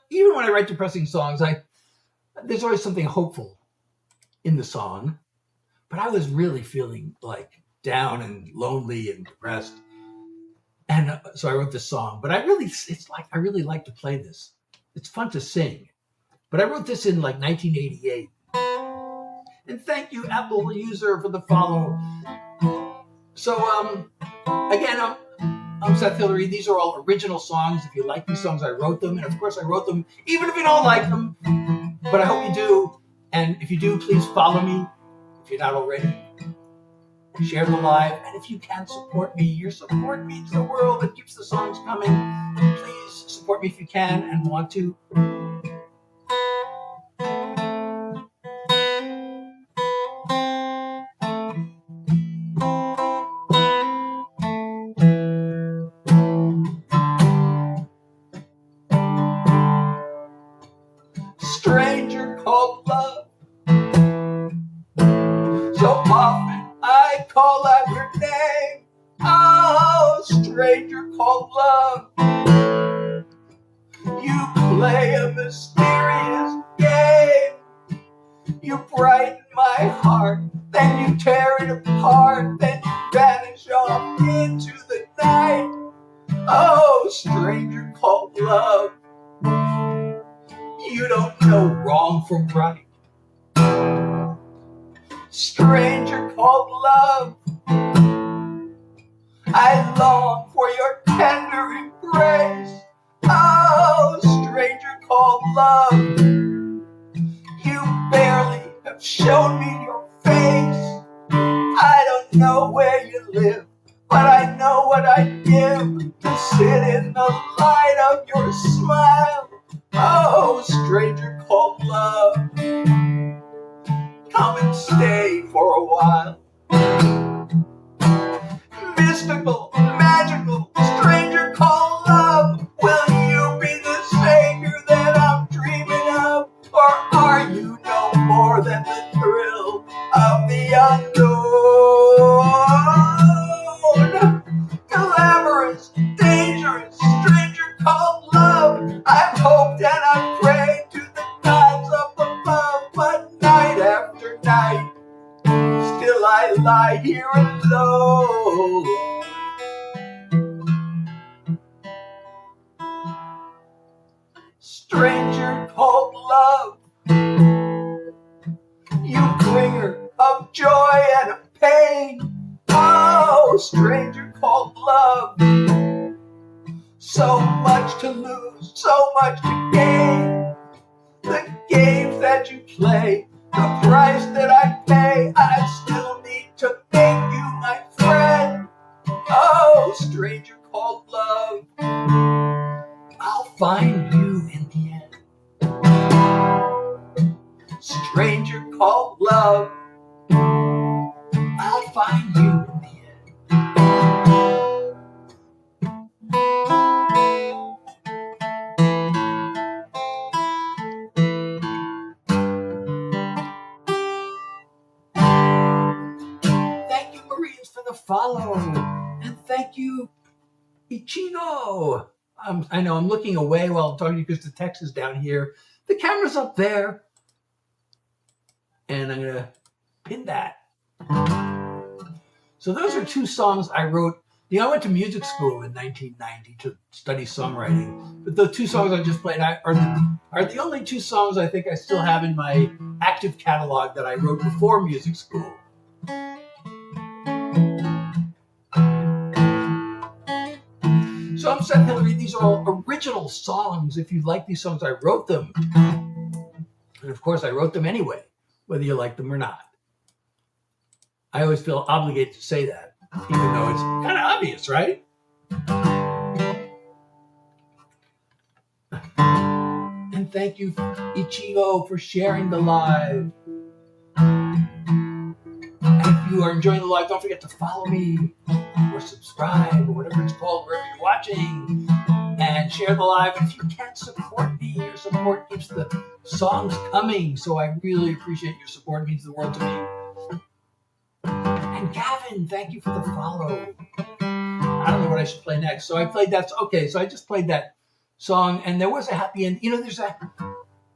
even when I write depressing songs, there's always something hopeful in the song. But I was really feeling like down and lonely and depressed. And so I wrote this song. But I really like to play this. It's fun to sing. But I wrote this in like 1988. And thank you, Apple user, for the follow. So, again, I'm Seth Hillary. These are all original songs. If you like these songs, I wrote them. And, of course, I wrote them even if you don't like them. But I hope you do. And if you do, please follow me if you're not already. share the live, and if you can support me, your support means the world. It keeps the songs coming. Please support me if you can and want to. Stranger called love. So often I call out your name. Oh, stranger called love. You play a mysterious game. You brighten my heart, then you tear it apart, then you vanish off into the night. Oh, stranger called love. You don't know wrong from right. Stranger called love. I long for your tender embrace. Oh, stranger called love. You barely have shown me your face. I don't know where you live, but I know what I'd give to sit in the light of your smile. Oh, stranger called love. Come and stay for a while. Mystical, magical, stranger called love. Will you be the savior that I'm dreaming of? Or are you no more than the thrill of the unknown? Glamorous, dangerous, stranger called love. I've hoped and I've prayed to the gods up above, but night after night, still I lie here alone. Stranger called love. You bringer of joy and of pain. Oh, stranger called love. So much to lose, so much to gain. The games that you play, the price that I pay, I still need to make you my friend. Oh, stranger called love. I'll find you in the end. Stranger called love. I'll find you in the end. Thank you, Marines, for the follow. And thank you, Ichino. I know I'm looking away while I'm talking to you because the text is down here. The camera's up there. And I'm going to pin that. So those are two songs I wrote. You know, I went to music school in 1990 to study songwriting. But the two songs I just played are the only two songs I think I still have in my active catalog that I wrote before music school. So I'm Seth Hillary. These are all original songs. If you like these songs, I wrote them. And of course, I wrote them anyway, whether you like them or not. I always feel obligated to say that, even though it's kind of obvious, right? And thank you, Ichigo, for sharing the live. And if you are enjoying the live, don't forget to follow me or subscribe or whatever it's called wherever you're watching, and share the live. And if you can't support me, your support keeps the songs coming. So I really appreciate your support. It means the world to me. And Gavin, thank you for the follow. I don't know what I should play next. So I played that. Okay, so I just played that song, and there was a happy end. You know, there's a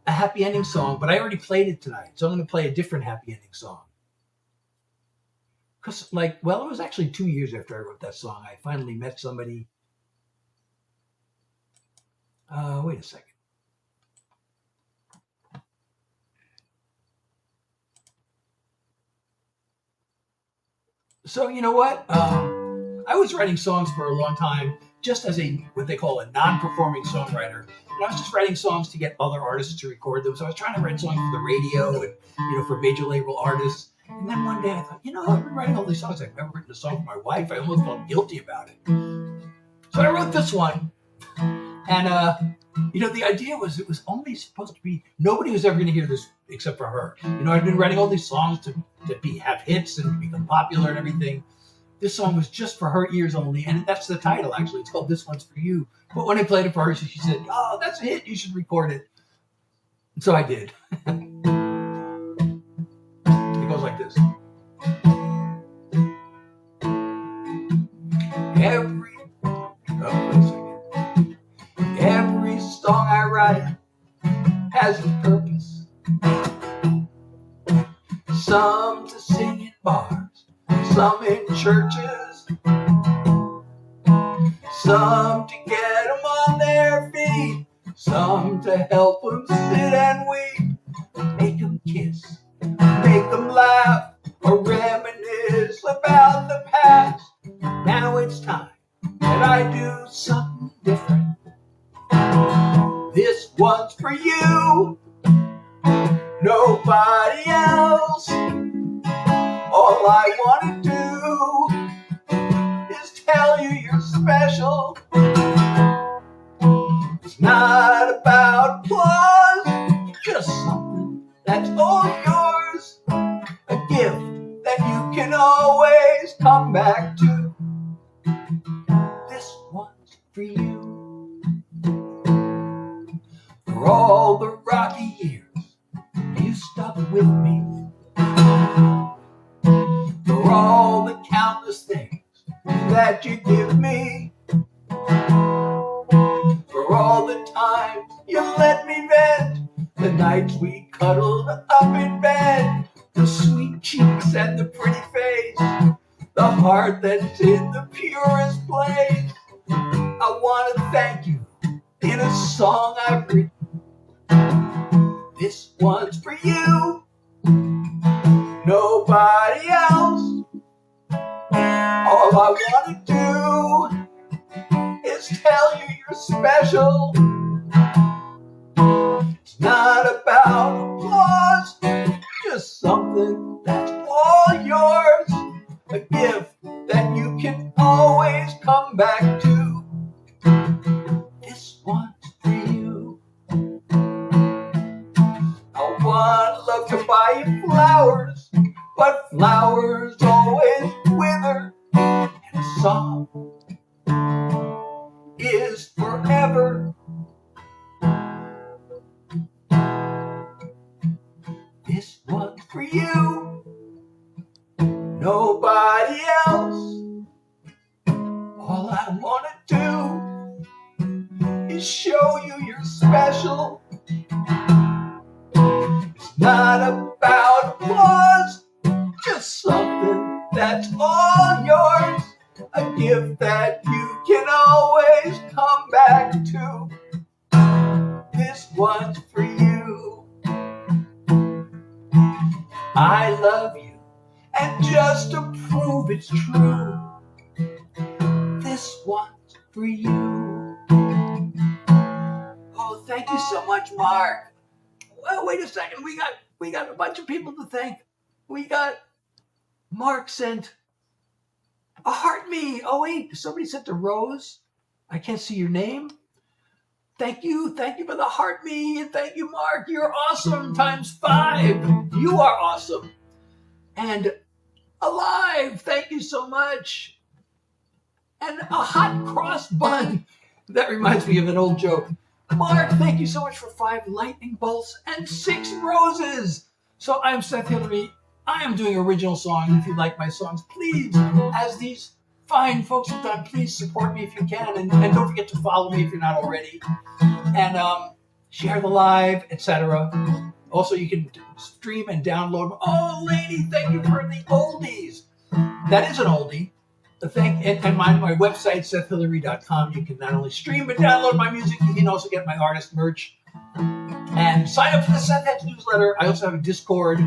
happy ending song, but I already played it tonight. So I'm going to play a different happy ending song. Because, it was actually 2 years after I wrote that song. I finally met somebody. Wait a second. So, you know what? I was writing songs for a long time just as what they call a non-performing songwriter. And I was just writing songs to get other artists to record them. So I was trying to write songs for the radio and, for major label artists. And then one day I thought, I've been writing all these songs. I've never written a song for my wife. I almost felt guilty about it. So I wrote this one. And, the idea was it was only supposed to be, nobody was ever going to hear this except for her. I'd been writing all these songs to have hits and become popular and everything. This song was just for her ears only. And that's the title, actually. It's called This One's For You. But when I played it for her, she said, oh, that's a hit. You should record it. So I did. It goes like this. Every song I write has a purpose. Some to sing in bars, some in churches, some to get them on their feet, some to help them sit and weep, make them kiss, make them laugh, or reminisce about the past. Now it's time that I do something different. This one's for you, nobody else. All I want to do is tell you you're special. It's not about applause, just something that's all yours. A gift that you can always come back to. This one's for you. For all the rocky years you stuck with me. For all the countless things that you give me. For all the times you let me vent. The nights we cuddled up in bed. The sweet cheeks and the pretty face. The heart that's in the purest place. I want to thank you in a song I've written. This one's for you, nobody else. All I want to do is tell you you're special. It's not about applause, just something that's all yours. A gift that you can always come back to. This one's for you. I would love to buy you flowers, but flowers always wither. And a song is forever. This one's for you, nobody else. All I want to do is show you you're special. It's not about applause, just something that's all yours. A gift that you can always come back to. This one's for you. I love you, and just to prove it's true, this one's for you. Oh, thank you so much, Mark. Well, wait a second. We got a bunch of people to thank. We got Mark sent a heart me. Oh wait, somebody sent a rose. I can't see your name. Thank you for the heart me, and thank you, Mark. You're awesome ×5. You are awesome. And alive, thank you so much. And a hot cross bun. That reminds me of an old joke. Mark, thank you so much for 5 lightning bolts and 6 roses. So I'm Seth Hillary. I am doing original songs. If you like my songs, please, as these fine folks have done, please support me if you can. And don't forget to follow me if you're not already. And share the live, etc. Also, you can stream and download. Oh, lady, thank you for the oldies. That is an oldie. And my website, SethHillary.com. You can not only stream but download my music. You can also get my artist merch. And sign up for the Seth Heads newsletter. I also have a Discord.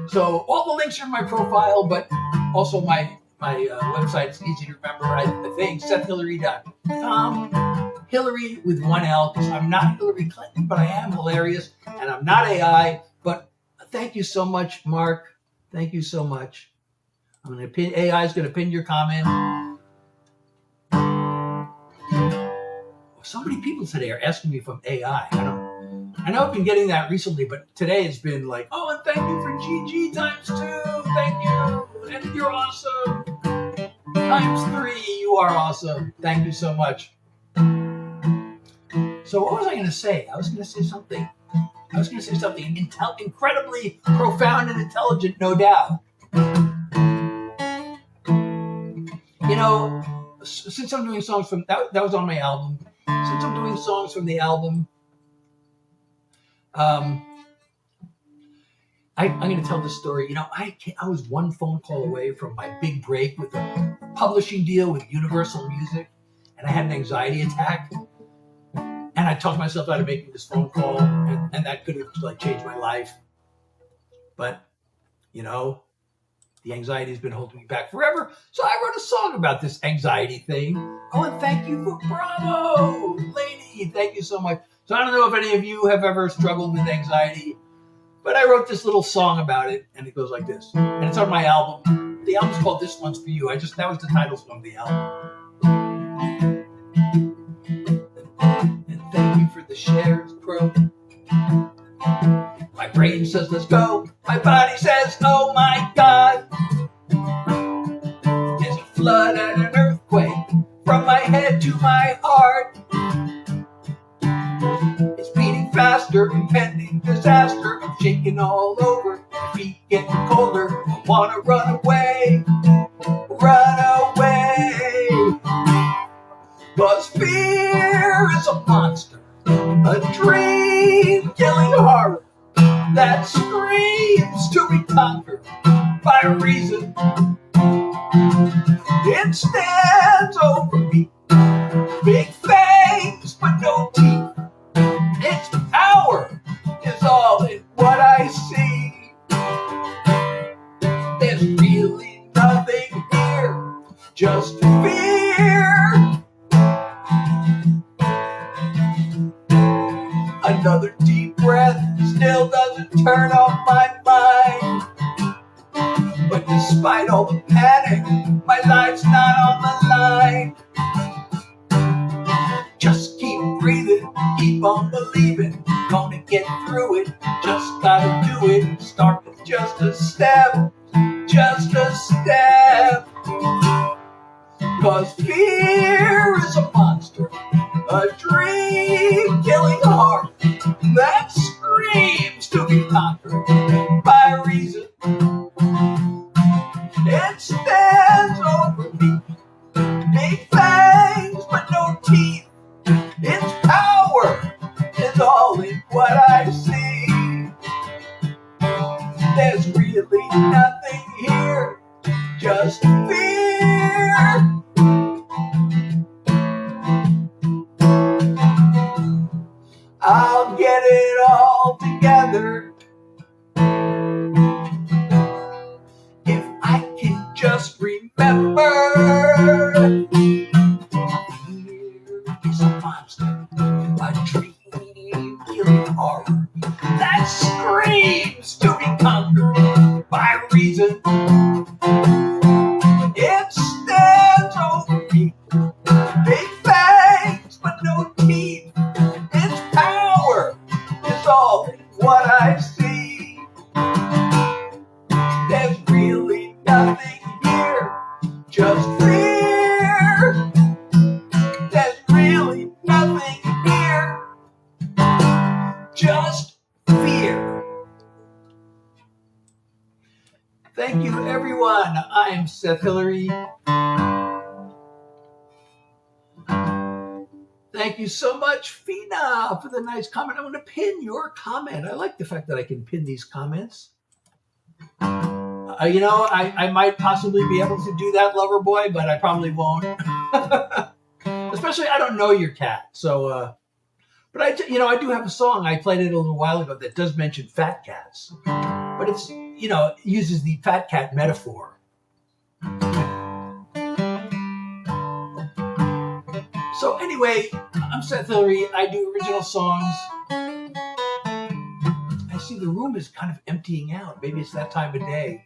So all the links are in my profile, but also my website's easy to remember. I think SethHillary.com. Hillary with 1 L, because I'm not Hillary Clinton, but I am hilarious, and I'm not AI. But thank you so much, Mark. Thank you so much. I'm going to pin, AI is going to pin your comment. So many people today are asking me if I'm AI. I know I've been getting that recently, but today it's been like, oh, and thank you for GG ×2. Thank you. And you're awesome. ×3, you are awesome. Thank you so much. So what was I going to say? I was going to say something incredibly profound and intelligent, no doubt. You know, since I'm doing songs from, that was on my album. Since I'm doing songs from the album, I'm going to tell this story. You know, I was one phone call away from my big break with a publishing deal with Universal Music, and I had an anxiety attack. And I talked myself out of making this phone call, and that could have like changed my life. But, you know, the anxiety has been holding me back forever. So I wrote a song about this anxiety thing. Oh, and thank you for Bravo, lady. Thank you so much. So I don't know if any of you have ever struggled with anxiety, but I wrote this little song about it, and it goes like this. And it's on my album. The album's called This One's For You. That was the title song of the album. Thank you for the shares, Pro. My brain says, let's go. My body says, oh my God. There's a flood and an earthquake from my head to my heart. It's beating faster, impending disaster. I'm shaking all over. My feet getting colder. I wanna run away. Run away. 'Cause fear is a monster, a dream-killing horror that screams to be conquered by reason. It stands over me, big fangs but no teeth. Its power is all in what I see. There's really nothing here, just fear. Another deep breath still doesn't turn off my mind. But despite all the panic, my life's not on the line. Just keep breathing, keep on believing. Gonna get through it, just gotta do it. Start with just a step, just a step. 'Cause fear is a monster, a dream-killing heart that screams to be conquered by reason. It stands over me, big fangs but no teeth. Its power is all in what I see. There's really nothing here, just fear. I'll get it all together if I can just remember. Fear is a monster, a dream-killing horror that screams to be conquered by reason. It stands over me, big fangs but no teeth. Its power is all in what I see. There's really nothing here, just fear. There's really nothing here, just fear. Thank you, everyone. I am Seth Hillary. Thank you so much, Fina, for the nice comment. I'm going to pin your comment. I like the fact that I can pin these comments. You know, I might possibly be able to do that, Loverboy, but I probably won't. Especially, I don't know your cat. So, but I do have a song. I played it a little while ago that does mention fat cats. But it's, you know, it uses the fat cat metaphor. So anyway, I'm Seth Hillary. I do original songs. I see, the room is kind of emptying out. Maybe it's that time of day.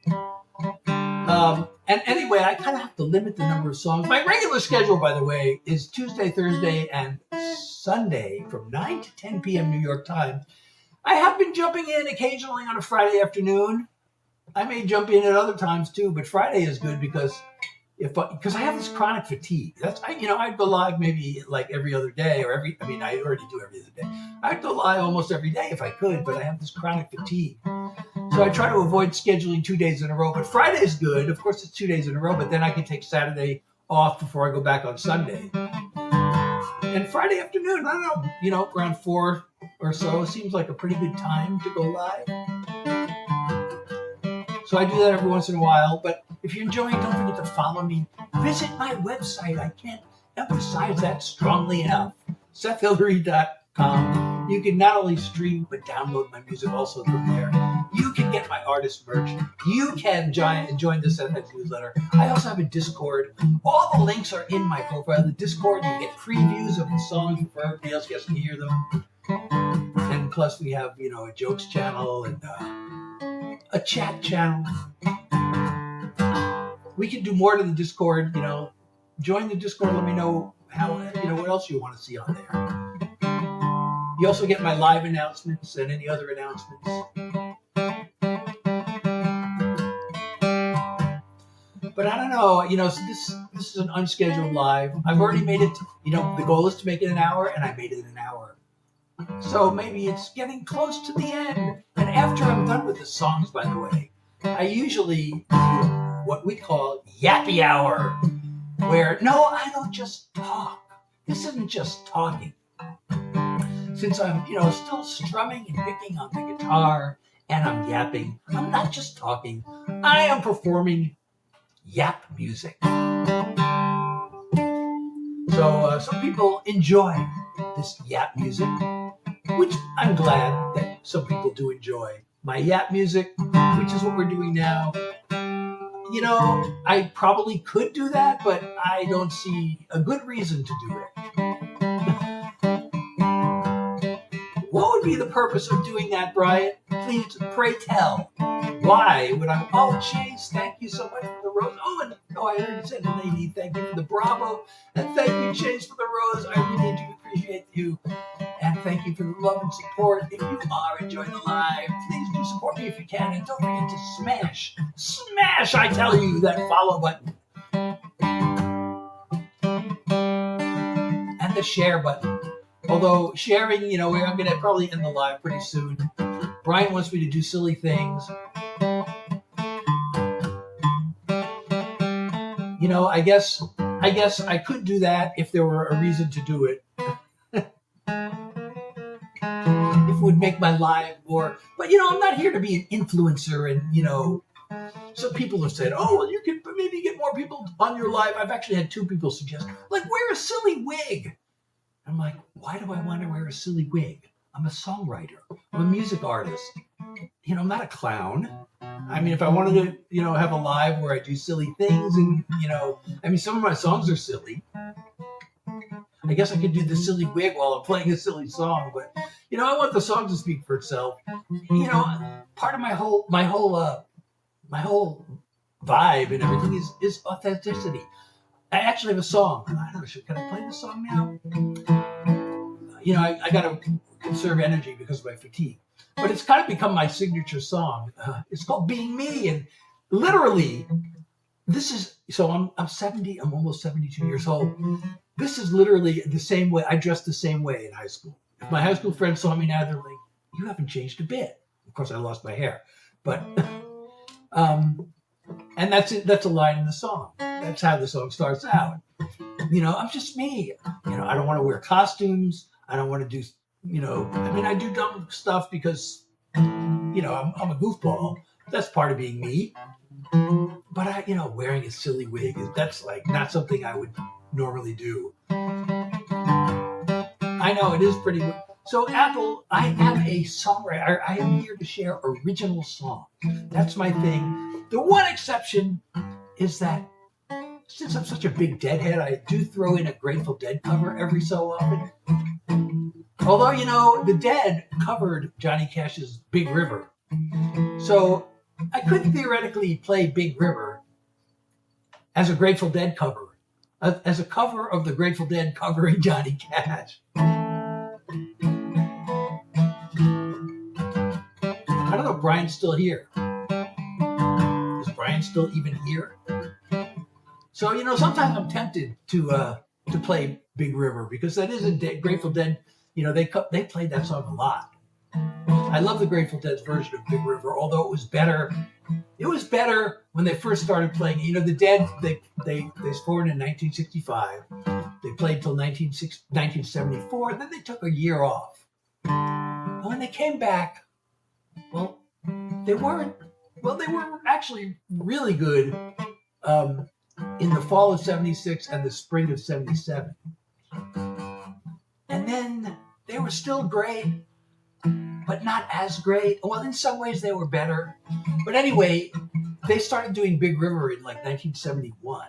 And anyway, I kind of have to limit the number of songs. My regular schedule, by the way, is Tuesday, Thursday, and Sunday from 9 to 10 p.m. New York time. I have been jumping in occasionally on a Friday afternoon. I may jump in at other times too, but Friday is good because I have this chronic fatigue. I'd go live maybe like every other day or I already do every other day. I'd go live almost every day if I could, but I have this chronic fatigue. So I try to avoid scheduling 2 days in a row, but Friday is good. Of course, it's 2 days in a row, but then I can take Saturday off before I go back on Sunday. And Friday afternoon, I don't know, around 4 or so, seems like a pretty good time to go live. So I do that every once in a while, but if you're enjoying it, don't forget to follow me. Visit my website. I can't emphasize that strongly enough. SethHilary.com. You can not only stream, but download my music also from there. You can get my artist merch. You can join the Seth Heads newsletter. I also have a Discord. All the links are in my profile. The Discord, you get previews of the songs before everybody else gets to hear them. And plus we have, a jokes channel and a chat channel. We can do more to the Discord, join the Discord. Let me know what else you want to see on there. You also get my live announcements and any other announcements. But I don't know, so this is an unscheduled live. I've already made it, the goal is to make it an hour, and I made it an hour. So maybe it's getting close to the end. And after I'm done with the songs, by the way, I usually do what we call yappy hour, where, no, I don't just talk. This isn't just talking. Since I'm, still strumming and picking on the guitar, and I'm yapping, I'm not just talking. I am performing yap music. So some people enjoy this yap music, which I'm glad that some people do enjoy. My yap music, which is what we're doing now. I probably could do that, but I don't see a good reason to do it. What would be the purpose of doing that, Brian? Please, pray tell. Why would I? Oh, Chase, thank you so much for the rose. I already said the lady. Thank you for the bravo. And thank you, Chase, for the rose. I really do appreciate you. And thank you for the love and support. If you are enjoying the live, please do support me if you can. And don't forget to smash, I tell you, that follow button. And the share button. Although sharing, I'm going to probably end the live pretty soon. Brian wants me to do silly things. I guess I could do that if there were a reason to do it. If it would make my life more. But, I'm not here to be an influencer and, some people have said, oh, well, you could maybe get more people on your live. I've actually had 2 people suggest, wear a silly wig. I'm like, why do I want to wear a silly wig? I'm a songwriter. I'm a music artist. I'm not a clown. I mean, if I wanted to, have a live where I do silly things and, some of my songs are silly. I guess I could do the silly wig while I'm playing a silly song, but, I want the song to speak for itself. Part of my whole vibe and everything is authenticity. I actually have a song. I don't know, can I play the song now? I got to conserve energy because of my fatigue. But it's kind of become my signature song. It's called Being Me. And literally, I'm 70, I'm almost 72 years old. This is literally the same way. I dressed the same way in high school. If my high school friends saw me now, they're like, you haven't changed a bit. Of course, I lost my hair. But, and that's it. That's a line in the song. That's how the song starts out. I'm just me. I don't want to wear costumes. I don't want to do, I do dumb stuff because, I'm a goofball. That's part of being me. But wearing a silly wig, that's not something I would normally do. I know it is pretty good. So Apple, I am a songwriter. I am here to share original songs. That's my thing. The one exception is that since I'm such a big Deadhead, I do throw in a Grateful Dead cover every so often. Although, you know, the Dead covered Johnny Cash's Big River. So I could theoretically play Big River as a Grateful Dead cover, as a cover of the Grateful Dead covering Johnny Cash. I don't know if Brian's still here. Is Brian still even here? So, you know, sometimes I'm tempted to play Big River because that is a Grateful Dead. You know, they played that song a lot. I love the Grateful Dead's version of Big River, although it was better. It was better when they first started playing. You know, the Dead, they formed in 1965. They played till 1974, and then they took a year off. And when they came back, well, they were actually really good in the fall of 76 and the spring of 77. And then they were still great, but not as great. Well, in some ways they were better. But anyway, they started doing Big River in like 1971.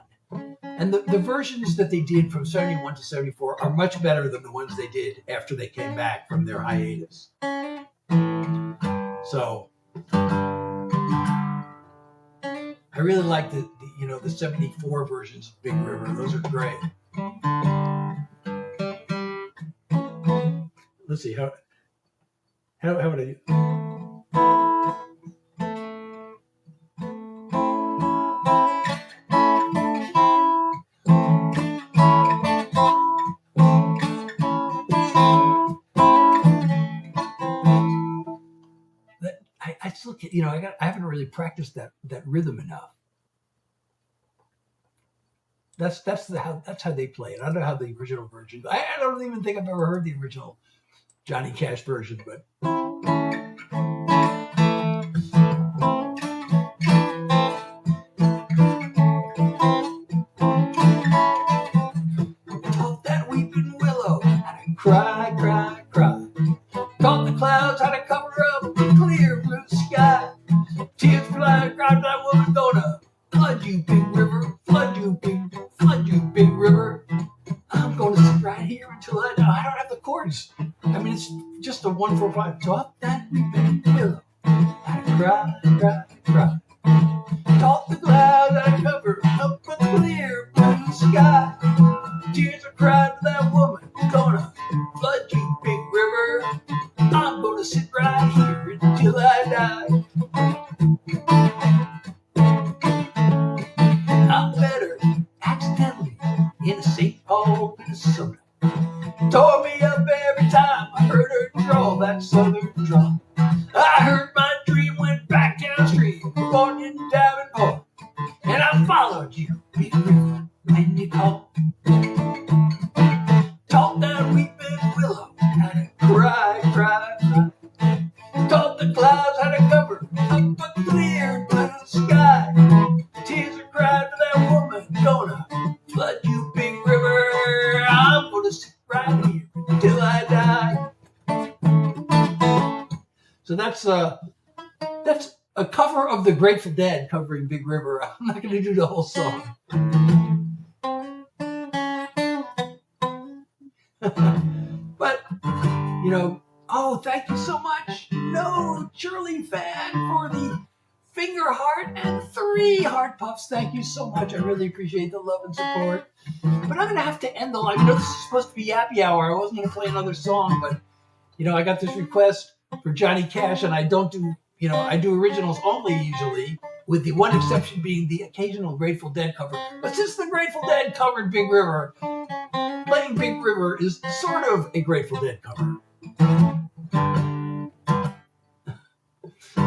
And the versions that they did from 71 to 74 are much better than the ones they did after they came back from their hiatus. So I really like the 74 versions of Big River. Those are great. Let's see how would I do? I still can't, I haven't really practiced that rhythm enough. That's how they play it. I don't know how the original version. I don't even think I've ever heard the original Johnny Cash version, but taught that weeping willow how to cry, cry, cry. Taught the clouds how to cover up the clear blue sky. Tears flying, cried that woman gonna flood you, Big River, flood you, Big River. I'm gonna sit right here until I die. I don't have the chords. I mean, it's just a 1-4-5. Taught that weeping willow how to cry, cry, cry. Taught the clouds how to cover up a clear blue sky. Tears are crying for that woman gonna flood you, Big River. I'm gonna sit right here until I die. I met her accidentally in St. Paul, Minnesota. Tore me up every time I heard her draw that southern drawl. I heard my dream went back downstream, born in Davenport, and I followed you, Big River, when you called. Taught that weeping willow how to cry, cry, cry. Taught the clouds how to cover up a clear blue sky. Tears are crying for that woman gonna flood you, Big River. I'm gonna sit right here till I die. So that's a cover of the Grateful Dead covering Big River. I'm not going to do the whole song. But, thank you so much. No Shirley fan for the finger heart and 3 heart puffs. Thank you so much. I really appreciate the love and support. But I'm going to have to end the live. This is supposed to be happy hour. I wasn't going to play another song, but, I got this request for Johnny Cash, and I don't do, I do originals only usually, with the one exception being the occasional Grateful Dead cover. But since the Grateful Dead covered Big River, playing Big River is sort of a Grateful Dead cover.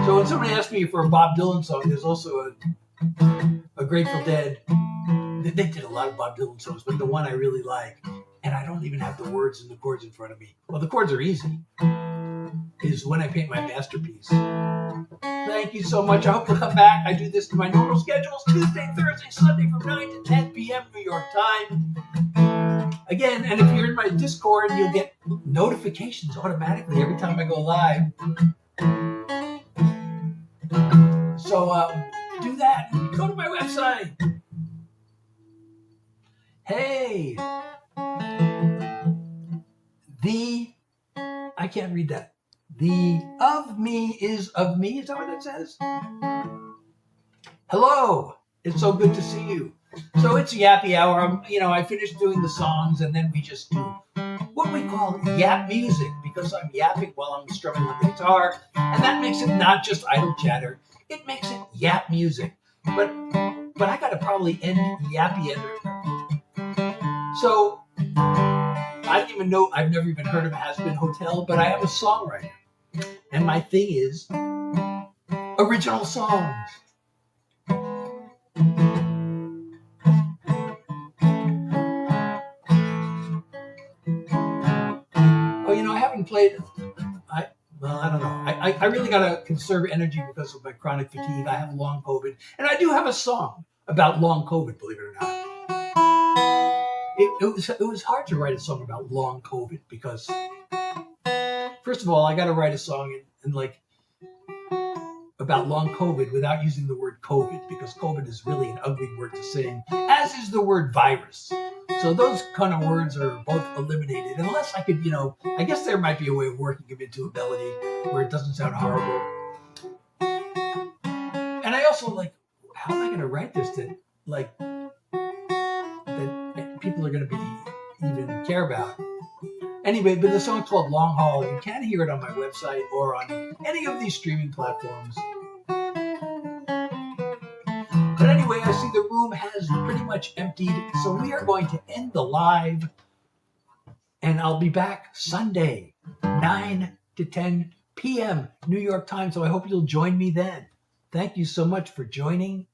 So when somebody asks me for a Bob Dylan song, there's also a Grateful Dead. They did a lot of Bob Dylan songs, but the one I really like, and I don't even have the words and the chords in front of me. Well, the chords are easy. Is When I Paint My Masterpiece. Thank you so much. I hope you'll come back. I do this to my normal schedules, Tuesday, Thursday, Sunday from 9 to 10 p.m. New York time. Again, and if you're in my Discord, you'll get notifications automatically every time I go live. So do that. Go to my website. Hey. I can't read that. The of me is of me. Is that what it says? Hello. It's so good to see you. So it's Yappy Hour. I finished doing the songs, and then we just do what we call yap music, because I'm yapping while I'm strumming on the guitar, and that makes it not just idle chatter. It makes it yap music. But I gotta probably end Yappy Ender. So I don't even know. I've never even heard of Has Been Hotel, but I am a songwriter, and my thing is original songs. I haven't played. I don't know. I really gotta conserve energy because of my chronic fatigue. I have long COVID, and I do have a song about long COVID. Believe it or not, it was hard to write a song about long COVID because, first of all, I got to write a song and about long COVID without using the word COVID, because COVID is really an ugly word to sing, as is the word virus. So those kind of words are both eliminated, unless I could, I guess there might be a way of working them into a melody where it doesn't sound horrible. And I also how am I going to write this that people are going to be even care about? Anyway, but the song's called Long Haul. You can hear it on my website or on any of these streaming platforms. But anyway, I see the room has pretty much emptied, so we are going to end the live, and I'll be back Sunday, 9 to 10 p.m. New York time, so I hope you'll join me then. Thank you so much for joining